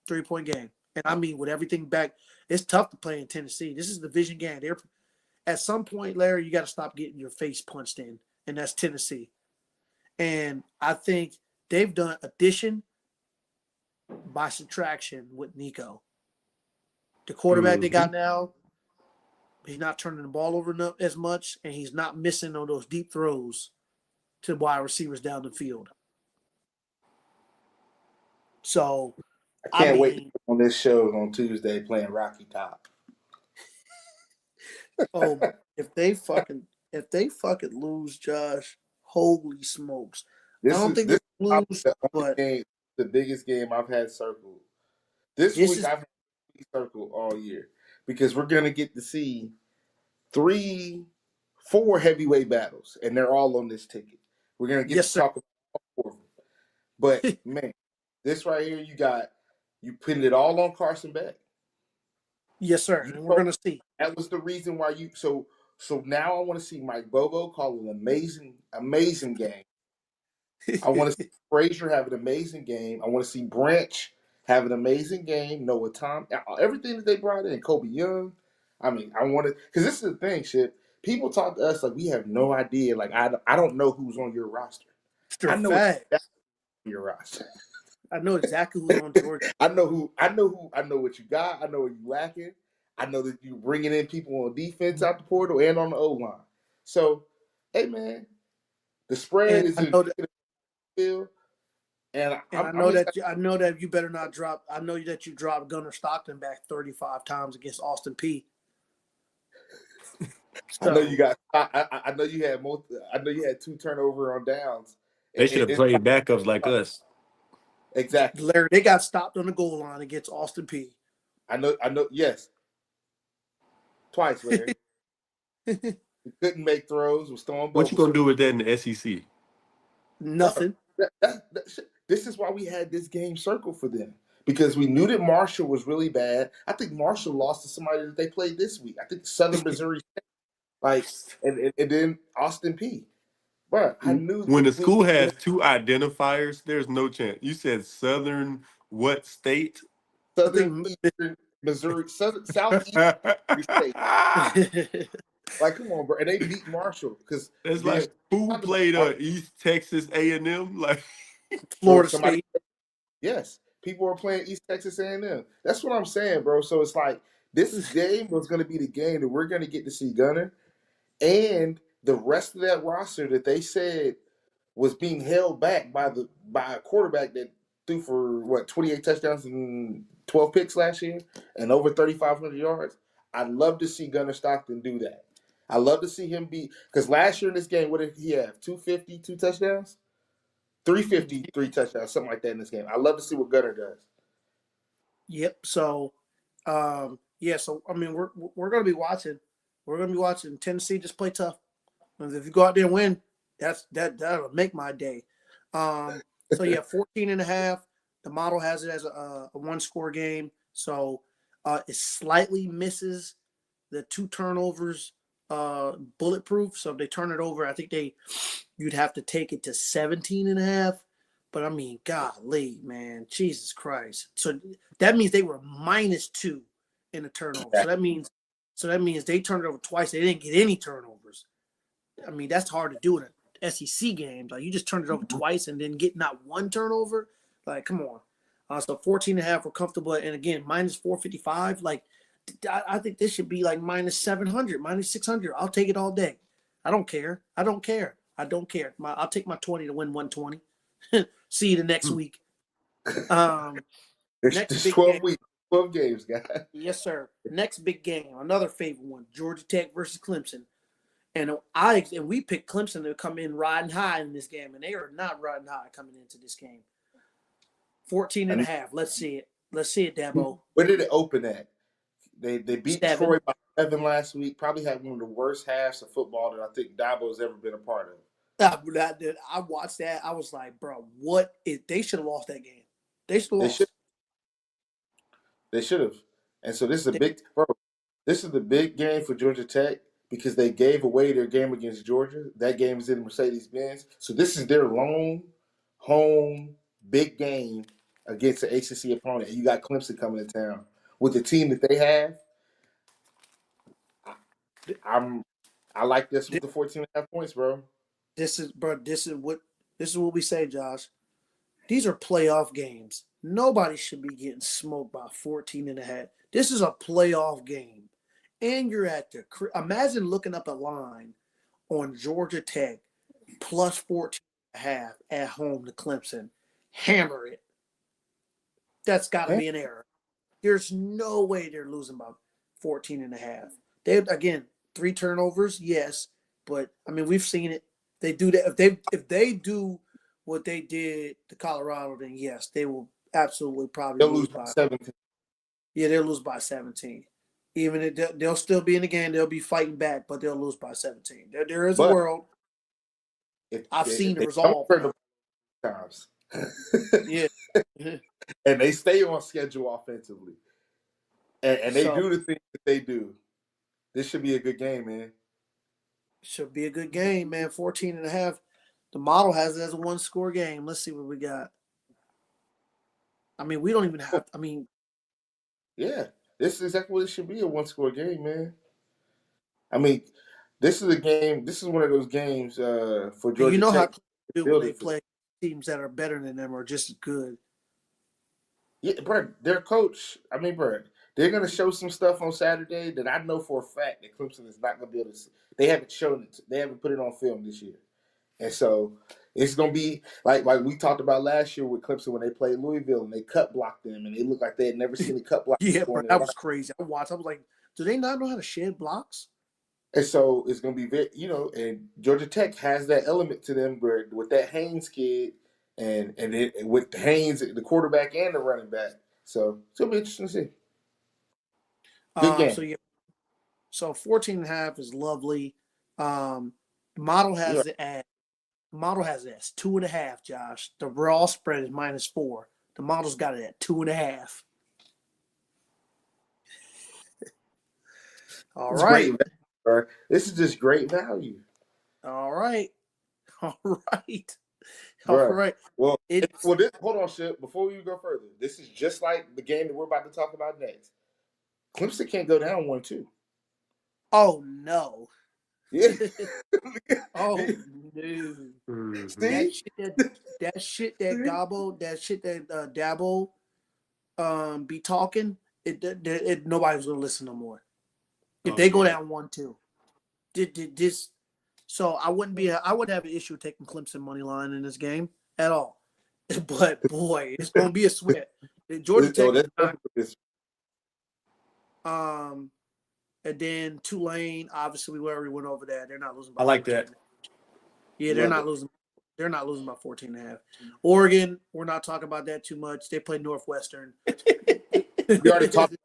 3-point game. And I mean, with everything back, it's tough to play in Tennessee. This is a division game. At some point, Larry, you got to stop getting your face punched in, and that's Tennessee. And I think they've done addition by subtraction with Nico. The quarterback they got now, he's not turning the ball over as much, and he's not missing on those deep throws to wide receivers down the field. So I can't wait to be on this show on Tuesday playing Rocky Top. Oh, if they fucking lose, Josh, holy smokes! I don't think they lose, but the biggest game I've had circled. This week I've had circled all year because we're gonna get to see 4 heavyweight battles, and they're all on this ticket. We're gonna get to talk about all 4 of them. But man, this right here, you putting it all on Carson Beck. Yes, sir. And we're gonna see. That was the reason why you. So now I want to see Mike Bobo call an amazing game. I want to see Frazier have an amazing game. I want to see Branch have an amazing game. Noah Tom, everything that they brought in, Kobe Young. I mean, I want to, because this is the thing, shit. People talk to us like we have no idea. Like I don't know who's on your roster. I know exactly your roster. I know exactly who's on Georgia. I know what you got. I know what you lacking. I know that you're bringing in people on defense out the portal and on the O-line. So, hey, man, the spread is in the field. I know that you better not drop. I know that you dropped Gunnar Stockton back 35 times against Austin Peay. So, I know you got. I know you had most. I know you had 2 turnover on downs. They should have played backups like us. Exactly. Larry, they got stopped on the goal line against Austin Peay. I know. Yes. Twice, Larry. He couldn't make throws. Was throwing. What you gonna do with that in the SEC? Nothing. This is why we had this game circled for them, because we knew that Marshall was really bad. I think Marshall lost to somebody that they played this week. I think Southern Missouri, and then Austin Peay. But I knew when the school has 2 identifiers, there's no chance. You said Southern what state? Southern Eastern Missouri, Southeastern State. Like, come on, bro. And they beat Marshall because it's like who played East Texas A&M, like Florida State. Yes, people are playing East Texas A&M. That's what I'm saying, bro. So it's like this game was going to be the game that we're going to get to see Gunnar and the rest of that roster that they said was being held back by a quarterback that threw for 28 touchdowns and 12 picks last year and over 3,500 yards. I'd love to see Gunnar Stockton do that. I love to see him because last year in this game, what did he have? 250, 2 touchdowns? 350, 3 touchdowns, something like that in this game. I love to see what Gunnar does. Yep. So, So I mean, we're going to be watching. We're going to be watching Tennessee just play tough. And if you go out there and win, that'll make my day. 14.5. The model has it as a 1-score game. So it slightly misses the 2 turnovers bulletproof. So if they turn it over, I think you'd have to take it to 17.5. But I mean, golly, man, Jesus Christ. So that means they were -2 in the turnover. So that means they turned it over twice. They didn't get any turnovers. I mean, that's hard to do in an SEC game. Like, you just turned it over twice and then get not 1 turnover. Like, come on. So 14.5, we're comfortable. And again, minus 455. Like, I think this should be like minus 700, minus 600. I'll take it all day. I don't care. I'll take my 20 to win 120. See you the next week. There's 12 weeks, 12 games, guys. Yes, sir. Next big game, another favorite one, Georgia Tech versus Clemson. And we picked Clemson to come in riding high in this game, and they are not riding high coming into this game. 14.5. Let's see it. Dabo. Where did it open at? They beat 7. Troy by 7 last week. Probably had one of the worst halves of football that I think Dabo's ever been a part of. I watched that. I was like, bro, what? They should have lost that game. They should have lost. They should have. And so this is this is the big game for Georgia Tech because they gave away their game against Georgia. That game is in Mercedes-Benz. So this is their lone home big game against an ACC opponent. And you got Clemson coming to town. With the team that they have, I like this with the 14.5 points, bro. This is what we say, Josh. These are playoff games. Nobody should be getting smoked by 14.5. This is a playoff game. And you're at imagine looking up a line on Georgia Tech plus 14.5 at home to Clemson. Hammer it. That's got to be an error. There's no way they're losing by 14.5. They, again, 3 turnovers, yes. But, I mean, we've seen it. They do that. If they do what they did to Colorado, then yes, they will absolutely probably lose by 17. Yeah, they'll lose by 17. Even if they'll still be in the game, they'll be fighting back, but they'll lose by 17. There is a world. I've seen the result times. Yeah. And they stay on schedule offensively. And they do the things that they do. This should be a good game, man. Should be a good game, man. 14.5. The model has it as a 1-score game. Let's see what we got. I mean, we don't even have. Yeah, this is exactly what it should be, a 1-score game, man. I mean, this is a game. This is one of those games for Georgia. You know Tech how do when they play teams that are better than them or just as good. Yeah, bro, their coach. I mean, bro, they're gonna show some stuff on Saturday that I know for a fact that Clemson is not gonna be able to see. They haven't shown it. They haven't put it on film this year, and so it's gonna be like we talked about last year with Clemson when they played Louisville and they cut blocked them and they looked like they had never seen a cut block. Yeah, bro, that was crazy. I watched. I was like, do they not know how to shed blocks? And so it's gonna be very, and Georgia Tech has that element to them where with that Haynes kid and with Haynes, the quarterback and the running back. So it's gonna be interesting to see. Good game. So 14.5 is lovely. Model has it at 2.5, Josh. The raw spread is -4. The model's got it at 2.5. All right. Great, this is just great value. All right. Well, hold on, shit. Before we go further, this is just like the game that we're about to talk about next. Clemson can't go down 1-2. Oh no. Yeah. Oh no. That shit that Dabo be talking, nobody's gonna listen no more. If they go down 1-2. So I wouldn't have an issue taking Clemson money line in this game at all. But boy, it's gonna be a sweat. Georgia Tech and then Tulane, obviously we already went over that. They're not losing by 14. I like that. Yeah, they're not losing by 14.5. Oregon, we're not talking about that too much. They play Northwestern. We already talked about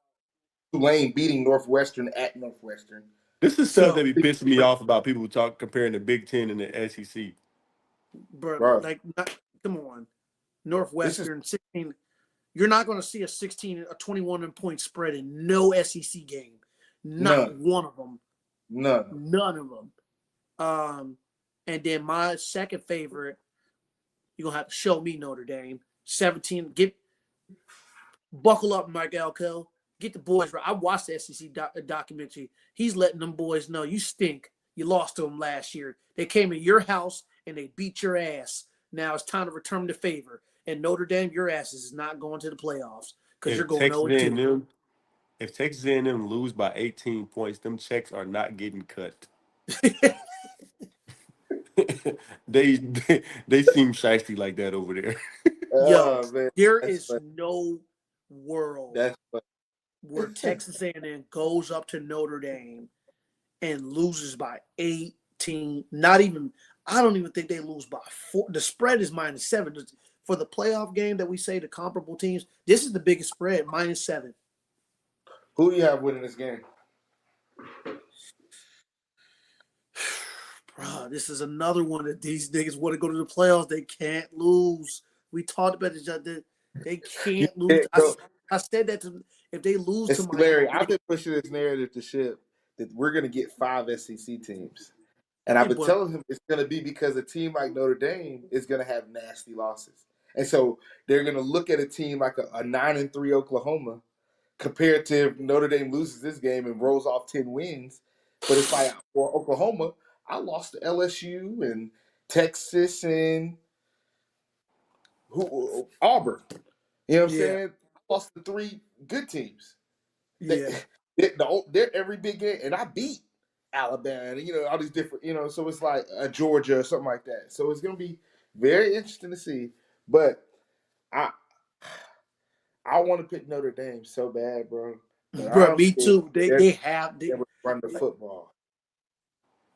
Tulane beating Northwestern at Northwestern. This is stuff that be pissing me off about people comparing the Big Ten and the SEC. Bro. Come on. Northwestern 16. You're not going to see a 21-point spread in no SEC game. Not one of them. None of them. And then my second favorite, you're going to have to show me Notre Dame. 17. Buckle up, Mike Elko. Get the boys right. I watched the SEC documentary. He's letting them boys know you stink. You lost to them last year. They came in your house and they beat your ass. Now it's time to return the favor. And Notre Dame, your ass is not going to the playoffs because you're If going Texas 0-2. A&M, if Texas A&M lose by 18 points, them checks are not getting cut. they, they seem shiesty like that over there. Yo, Man, there that's is funny. no world That's funny. where Texas A&M goes up to Notre Dame and loses by 18. Not even, I don't even think they lose by 4. The spread is -7. For the playoff game that we say the comparable teams, this is the biggest spread, -7. Who do you have winning this game? Bro, this is another one that these niggas want to go to the playoffs. They can't lose. We talked about it. They can't lose. I said that if they lose to Miami. Larry, I've been pushing this narrative to Ship that we're going to get 5 SEC teams. And I've been telling him it's going to be because a team like Notre Dame is going to have nasty losses. And so they're going to look at a team like a 9-3 Oklahoma compared to if Notre Dame loses this game and rolls off 10 wins. But it's like for Oklahoma, I lost to LSU and Texas and Auburn. You know what I'm saying? I lost to 3 good teams. They're every big game, and I beat Alabama, and, all these different, so it's like Georgia or something like that. So it's going to be very interesting to see. But I want to pick Notre Dame so bad, bro. Bro, me too. They run the football.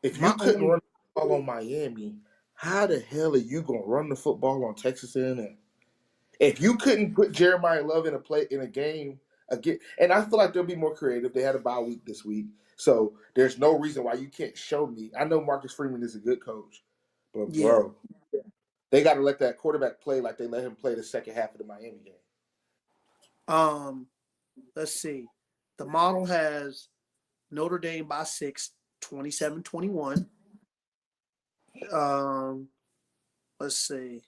If you couldn't run the football on Miami, how the hell are you going to run the football on Texas A&M? If you couldn't put Jeremiah Love in a game again, and I feel like they'll be more creative. They had a bye week this week, so there's no reason why you can't show me. I know Marcus Freeman is a good coach, but bro, they got to let that quarterback play like they let him play the second half of the Miami game. Let's see. The model has Notre Dame by 6, 27-21. Let's see.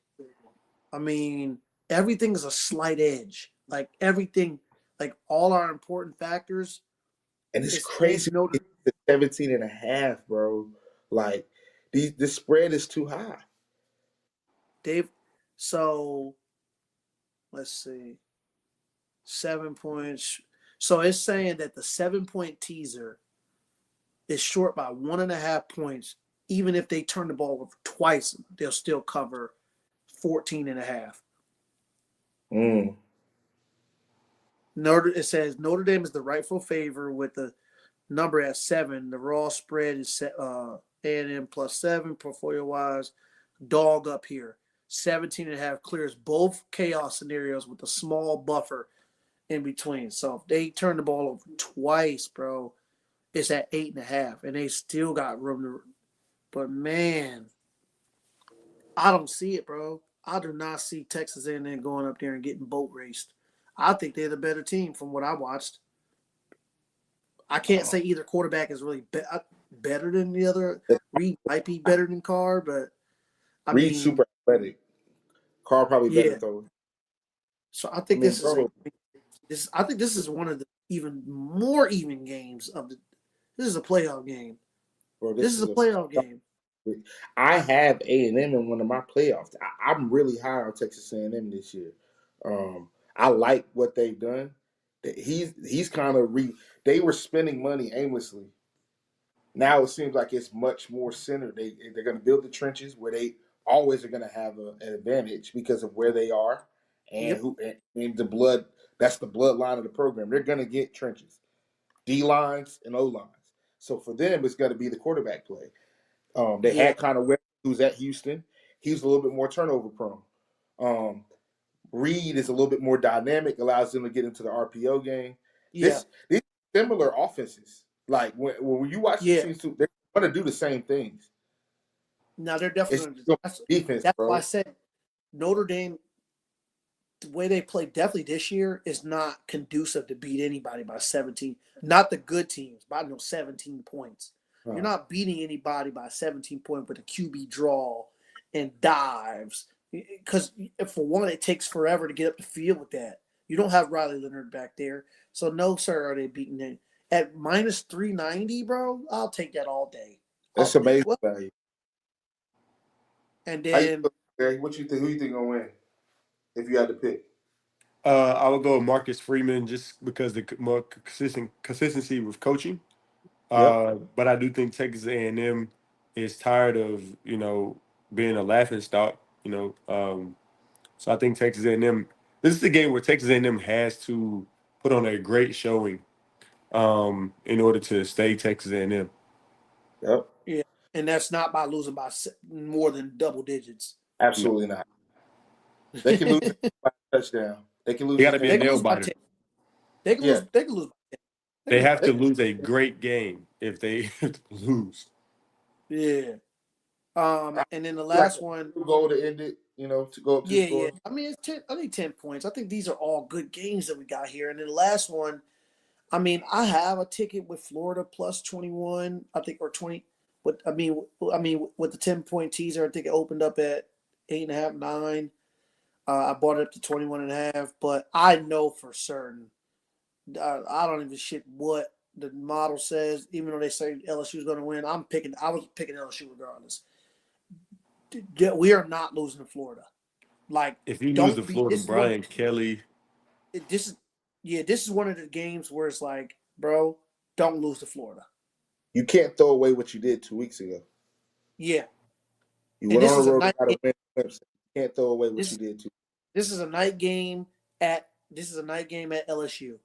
I mean, everything's a slight edge. Like everything, like all our important factors. And it's crazy. It's 17.5, bro. Like this spread is too high. So let's see. 7 points. So it's saying that the 7-point teaser is short by 1.5 points. Even if they turn the ball over twice, they'll still cover 14.5. It says Notre Dame is the rightful favor with the number at 7. The raw spread is A&M +7 portfolio wise. Dog up here. 17.5 clears both chaos scenarios with a small buffer in between. So if they turn the ball over twice, bro, it's at 8.5, and they still got room to. But man, I don't see it, bro. I do not see Texas A&M going up there and getting boat raced. I think they're the better team from what I watched. I can't say either quarterback is really better than the other. Reed might be better than Carr, but Reed's super athletic. Carr probably better though. So I think this is one of the even more even games of the. This is a playoff game. Bro, this is a playoff game. I have A&M in one of my playoffs. I'm really high on Texas A&M this year. I like what they've done. He's kind of they were spending money aimlessly. Now it seems like it's much more centered. They're going to build the trenches where they always are going to have an advantage because of where they are and the blood. That's the bloodline of the program. They're going to get trenches, D lines and O lines. So for them, it's going to be the quarterback play. They had Connor Webb, who's at Houston. He's a little bit more turnover prone. Reed is a little bit more dynamic, allows them to get into the RPO game. These similar offenses. Like when you watch the teams, they're going to do the same things. Now they're definitely defense. That's why I said Notre Dame. The way they play definitely this year is not conducive to beat anybody by 17. Not the good teams by 17 points. You're not beating anybody by 17 points with a QB draw and dives. Because for one, it takes forever to get up the field with that. You don't have Riley Leonard back there. So no, sir, are they beating it. At -390, bro, I'll take that all day. That's amazing value. And then what you think? Who you think gonna win? if you had to pick? I would go with Marcus Freeman just because the more consistency with coaching. Yep. But I do think Texas A&M is tired of being a laughing stock. So I think Texas A&M. This is the game where Texas A&M has to put on a great showing in order to stay Texas A&M. Yep. Yeah, and that's not by losing by more than double digits. Absolutely not. They can lose by a touchdown. They can lose. They got to be a They can nail lose by biter. 10. They can lose. They can lose by 10. They have by to 10. lose a great game if they lose. Yeah. And then the Like last one. goal to end it. To go up 2 Yeah, scores. yeah. I mean, it's 10. I think 10 points. I think these are all good games that we got here. And then the last one. I mean, I have a ticket with Florida plus 21. I think or 20. But I mean, with the 10-point teaser, I think it opened up at 8.5, 9. I bought it up to 21.5. But I know for certain. I don't even shit what the model says. Even though they say LSU is going to win, I was picking LSU regardless. We are not losing to Florida. Like, If you lose to don't be. Florida, Brian Kelly. This is one of the games where it's like, bro, don't lose to Florida. You can't throw away what you did 2 weeks ago. Yeah. You went on the road and got to win Clemson. You can't throw away what you did too. This is a night game at LSU.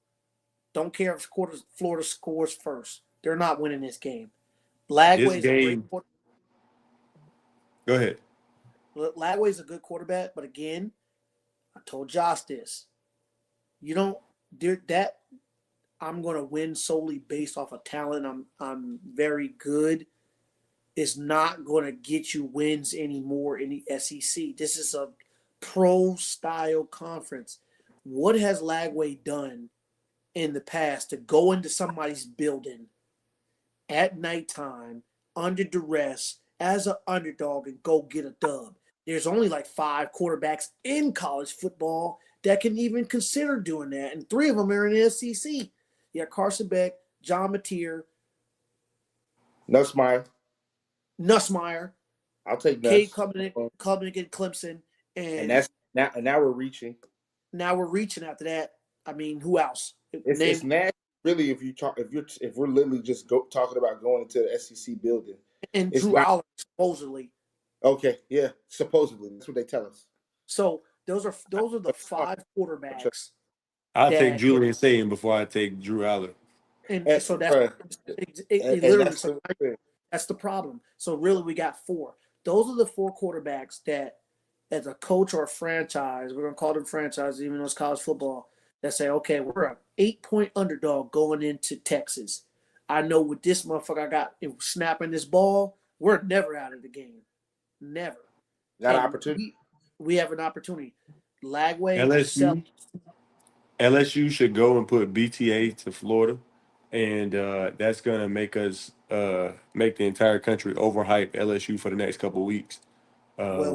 Don't care if Florida scores first. They're not winning this game. Lagway's a great quarterback. Go ahead. Lagway's a good quarterback, but again, I told Josh this. You don't do that. I'm going to win solely based off of talent. I'm very good. Is not going to get you wins anymore in the SEC. This is a pro-style conference. What has Lagway done in the past to go into somebody's building at nighttime under duress as an underdog and go get a dub? There's only like 5 quarterbacks in college football that can even consider doing that, and 3 of them are in the SEC. You got Carson Beck, John Mateer, Nussmeier. I'll take Nuss. Cade Klubnik at Clemson, and that's now we're reaching. Now we're reaching after that. I mean, who else? It's nasty, really. If we're literally just talking about going into the SEC building, and Drew Aller supposedly. Okay, yeah, supposedly that's what they tell us. So those are the 5 quarterbacks. I'll take Julian Sayin before I take Drew Aller. And so that's literally that's the problem. So really, we got 4. Those are the 4 quarterbacks that, as a coach or a franchise, we're gonna call them franchises, even though it's college football, that say, okay, we're an 8-point underdog going into Texas. I know with this motherfucker I got snapping this ball, we're never out of the game. Never. Got an opportunity. We have an opportunity. Lagway. LSU should go and put BTA to Florida, and that's going to make us make the entire country overhype LSU for the next couple of weeks. Well,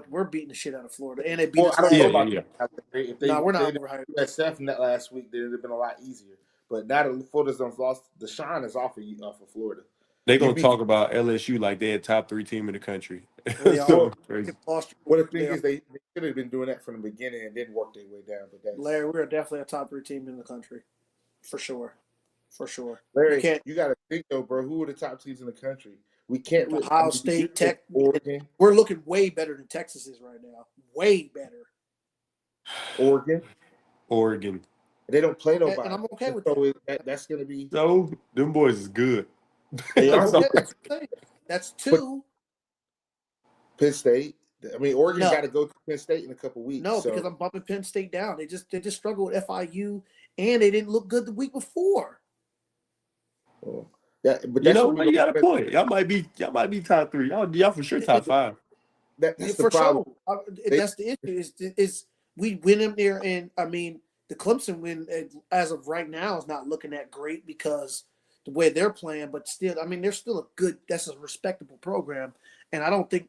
we're beating the shit out of Florida, and they beat us last week. If we're not overhyped. USF that last week, then it'd have been a lot easier. But now that Florida's lost, the shine is off of Florida. They're going to talk about LSU like they're a top 3 team in the country. Well, the thing is, they should have been doing that from the beginning and didn't work their way down. But Larry, we're definitely a top 3 team in the country, for sure. Larry, you got to think though, bro. Who are the top teams in the country? We can't. Ohio State, Tech, Oregon. We're looking way better than Texas is right now. Way better. Oregon. They don't play nobody, and I'm okay with that. That's going to be. So them boys is good. They are. That's 2. Penn State. I mean, Oregon got to go to Penn State in a couple weeks. No, because I'm bumping Penn State down. They just struggled with FIU, and they didn't look good the week before. But that's you got a point. Y'all might be top 3. Y'all for sure top 5. That's the problem. Sure. That's the issue. Is we win them there, and I mean the Clemson win as of right now is not looking that great because the way they're playing, but still, I mean they're still that's a respectable program, and I don't think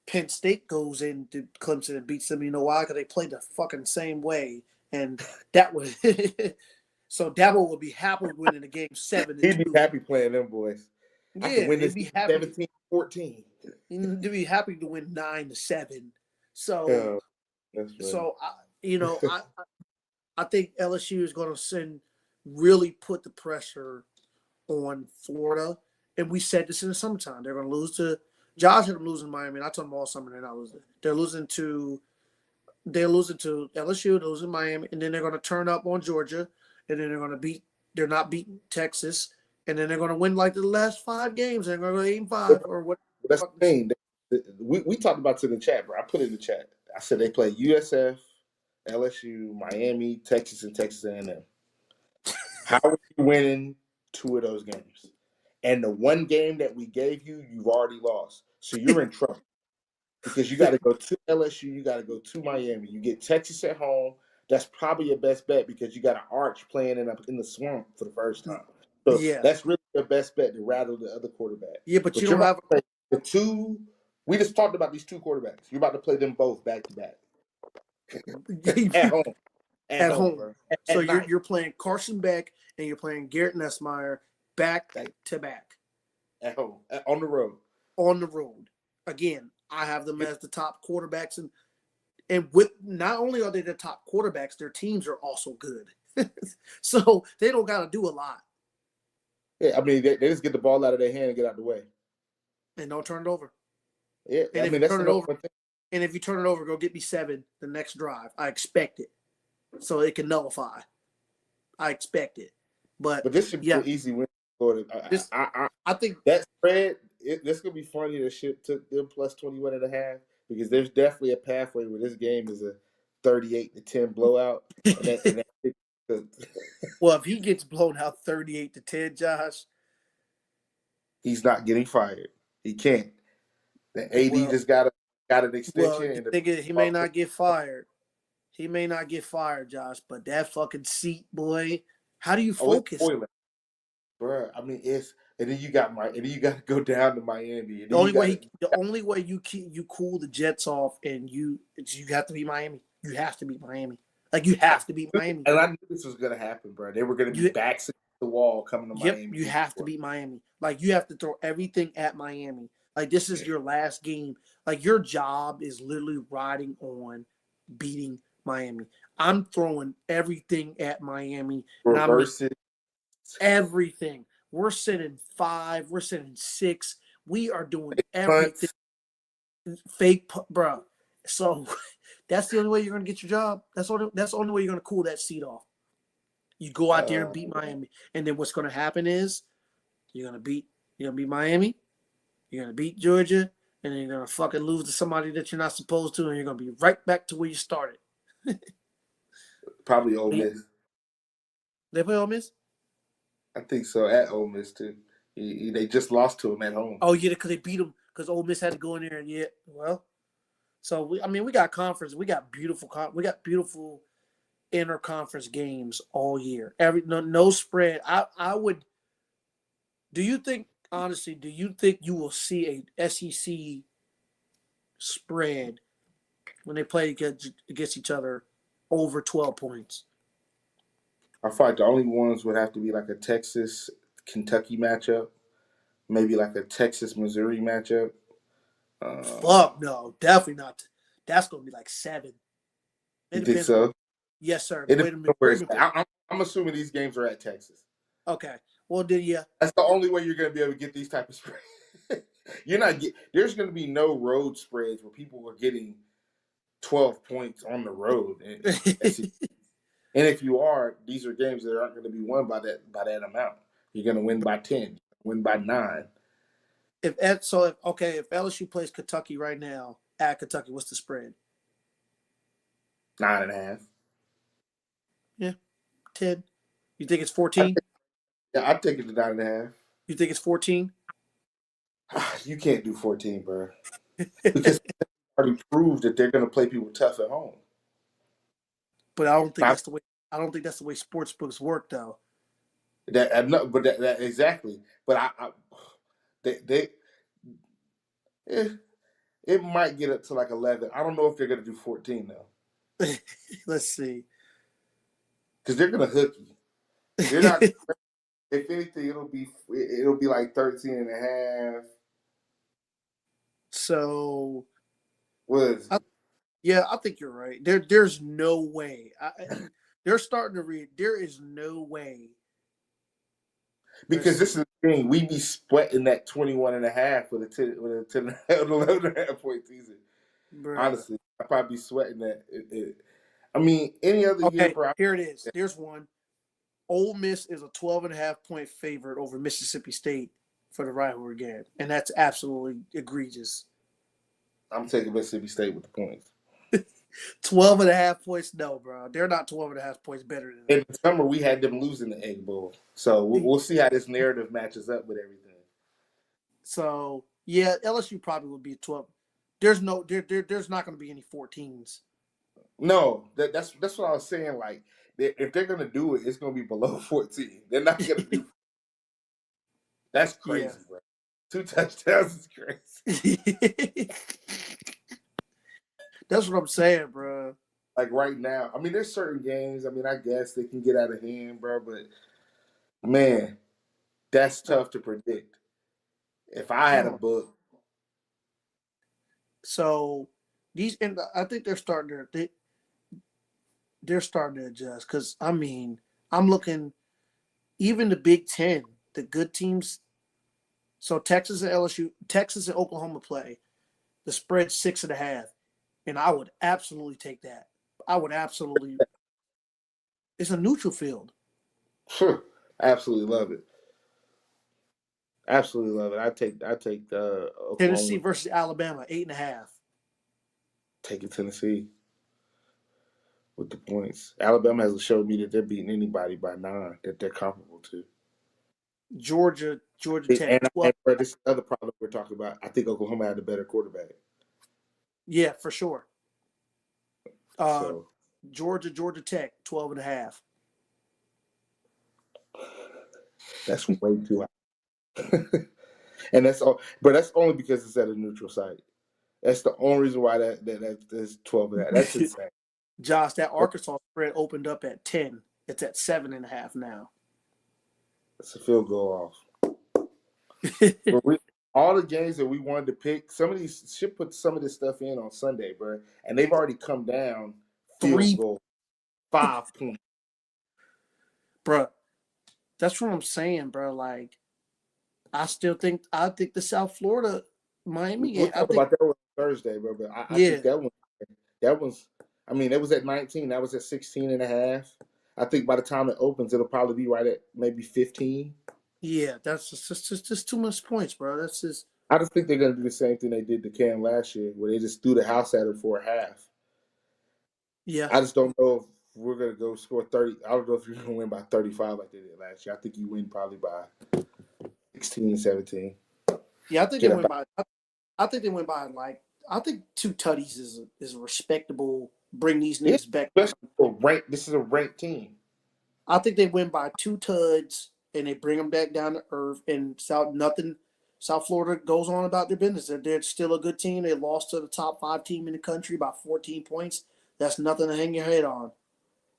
Penn State goes into Clemson and beats them. You know why? Because they played the fucking same way, and that was so Dabo would be happy winning the game 7-2. He'd be happy playing them boys. Yeah, I could win this be happy 17-14. To be happy to win 9-7. So That's funny. So I think LSU is going to really put the pressure on Florida. And we said this in the summertime. They're going to lose to Josh had them losing Miami. And I told them all summer they're not losing. They're losing to LSU, they're losing Miami, and then they're going to turn up on Georgia, and then they're not beating Texas, and then they're going to win like the last 5 games. They're going to go 8-5 or what. That's the thing. We talked about it in the chat, bro. I put it in the chat. I said they play USF, LSU, Miami, Texas, and Texas A&M. How are you winning 2 of those games? And the one game that we gave you, you've already lost. So you're in trouble because you got to go to LSU, you got to go to Miami. You get Texas at home. That's probably your best bet because you got an Arch playing in the swamp for the first time. So that's really your best bet to rattle the other quarterback. Yeah, but you don't have the 2. We just talked about these 2 quarterbacks. You're about to play them both back to back at home. At home. Bro. So you're playing Carson Beck and you're playing Garrett Nussmeier back to back at home on the road. On the road. Again, I have them as the top quarterbacks, and with not only are they the top quarterbacks, their teams are also good. So they don't got to do a lot. Yeah, I mean they just get the ball out of their hand and get out of the way, and don't turn it over. Yeah, and I mean that's turn it over. Thing. And if you turn it over, go get me 7 the next drive. I expect it, so it can nullify. I expect it, but this should be an easy win. I think that spread. This gonna be funny. The shit took them plus 21.5 because there's definitely a pathway where this game is a 38-10 blowout. Well, if he gets blown out 38-10, Josh, he's not getting fired. He can't. The AD just got an extension. He may not get fired. He may not get fired, Josh, but that fucking seat, boy. How do you focus? Bro, I mean and then you got to go down to Miami. The only way you cool the Jets off and you have to be Miami. You have to beat Miami. Like you have to beat Miami. And I knew this was gonna happen, bro. They were gonna be backs against the wall coming to Miami. You have to beat Miami. Like you have to throw everything at Miami. Like this is your last game. Like your job is literally riding on beating Miami. I'm throwing everything at Miami. Reverse it. Everything. We're sitting 5. We're sitting 6. We are doing everything. Fake, bro. So that's the only way you're gonna get your job. That's the only way you're gonna cool that seat off. You go out there and beat Miami, and then what's gonna happen is you're gonna beat Miami, you're gonna beat Georgia, and then you're gonna fucking lose to somebody that you're not supposed to, and you're gonna be right back to where you started. Probably Ole Miss. They play Ole Miss? I think so. At Ole Miss too. They just lost to him at home. Oh yeah, because they beat them. Because Ole Miss had to go in there and so we got conference. We got beautiful interconference games all year. No spread. I would. Do you think you will see a SEC spread when they play against each other over 12 points? I feel like the only ones would have to be like a Texas-Kentucky matchup, maybe like a Texas-Missouri matchup. Fuck no, definitely not. That's gonna be like 7. You think so? Yes, sir. Wait a minute. I'm assuming these games are at Texas. Okay. Well, then yeah. That's the only way you're gonna be able to get these type of spreads. There's gonna be no road spreads where people are getting 12 points on the road. And if you are, these are games that aren't going to be won by that amount. You're going to win by 10, win by 9. If LSU plays Kentucky right now at Kentucky, what's the spread? 9.5. Yeah, 10. You think it's 14? I think it's 9.5. You think it's 14? You can't do 14, bro, because they already proved that they're going to play people tough at home. But I don't think that's the way. I don't think that's the way sports books work, though. That exactly. But it might get up to like 11. I don't know if they're going to do 14 though. Let's see. Because they're going to hook you. They're not. If anything, it'll be like 13.5. So what is it? Yeah, I think you're right. There's no way. They're starting to read. There is no way. Because this is the thing, we be sweating that 21.5 with a 10 11.5 point season. Bruh. Honestly, I probably be sweating that. I mean, any other year, bro. Here it is. There's one. Ole Miss is a 12.5 point favorite over Mississippi State for the rivalry game, and that's absolutely egregious. I'm taking Mississippi State with the points. 12.5 points? No, bro. They're not 12.5 points better than that. In the summer, we had them losing the Egg Bowl. So we'll see how this narrative matches up with everything. So, yeah, LSU probably would be 12. There's not going to be any 14s. No, that's what I was saying. Like, if they're going to do it, it's going to be below 14. They're not going to do That's crazy, bro. 2 touchdowns is crazy. That's what I'm saying, bro. Like right now, I mean, there's certain games. I mean, I guess they can get out of hand, bro. But man, that's tough to predict. If I had a book, so and I think they're starting to adjust because I mean, I'm looking even the Big Ten, the good teams. So Texas and Oklahoma play. The spread's 6.5. And I would absolutely take that. It's a neutral field. Absolutely love it. Absolutely love it. I take Tennessee versus Alabama, 8.5. Taking Tennessee with the points. Alabama hasn't showed me that they're beating anybody by 9 that they're comparable to. Georgia Tech. And this is the other problem we're talking about. I think Oklahoma had a better quarterback. Yeah, for sure. Georgia Tech, 12.5. That's way too high. And that's all, but that's only because it's at a neutral site. That's the only reason why that's 12 of that. That's insane. Josh, that Arkansas spread opened up at 10. It's at 7.5 now. It's a field goal off. All the games that we wanted to pick, some of these should put some of this stuff in on Sunday, bro. And they've already come down 3 goal, 5 points. Bro, that's what I'm saying, bro. Like, I think the South Florida Miami game. We'll talk about that one Thursday, bro. But I think that one's. I mean, it was at 19. That was at 16.5. I think by the time it opens, it'll probably be right at maybe 15. Yeah, that's just too much points, bro. That's just. I just think they're gonna do the same thing they did to Cam last year, where they just threw the house at him for a half. Yeah. I just don't know if we're gonna go score 30. I don't know if you're gonna win by 35 like they did last year. I think you win probably by 16, 17. Yeah, I think they went by. I think they went by like. I think 2 tutties is a respectable. Bring these niggas back. This is a ranked team. I think they win by 2 tuds and they bring them back down to earth. And South Florida goes on about their business. They're still a good team. They lost to the top 5 team in the country by 14 points. That's nothing to hang your head on.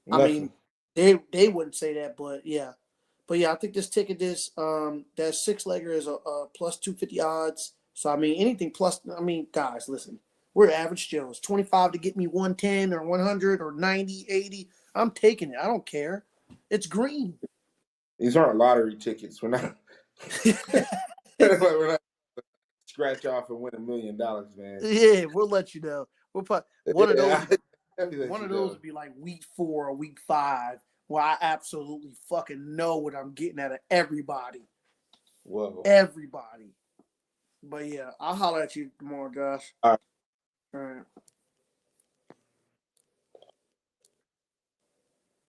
Nothing. I mean, they wouldn't say that, but yeah. But yeah, I think this ticket that 6-legger is a plus 250 odds. So I mean, anything plus. I mean, guys, listen, we're average Joes. 25 to get me 110 or 100 or 90, 80. I'm taking it. I don't care. It's green. These aren't lottery tickets. We're not. We're not scratch off and win $1 million, man. Yeah, we'll let you know. We'll put one of those. One of those would be like week 4 or week 5, where I absolutely fucking know what I'm getting out of everybody. Whoa. Everybody. But yeah, I'll holler at you tomorrow, Josh. All right. All right.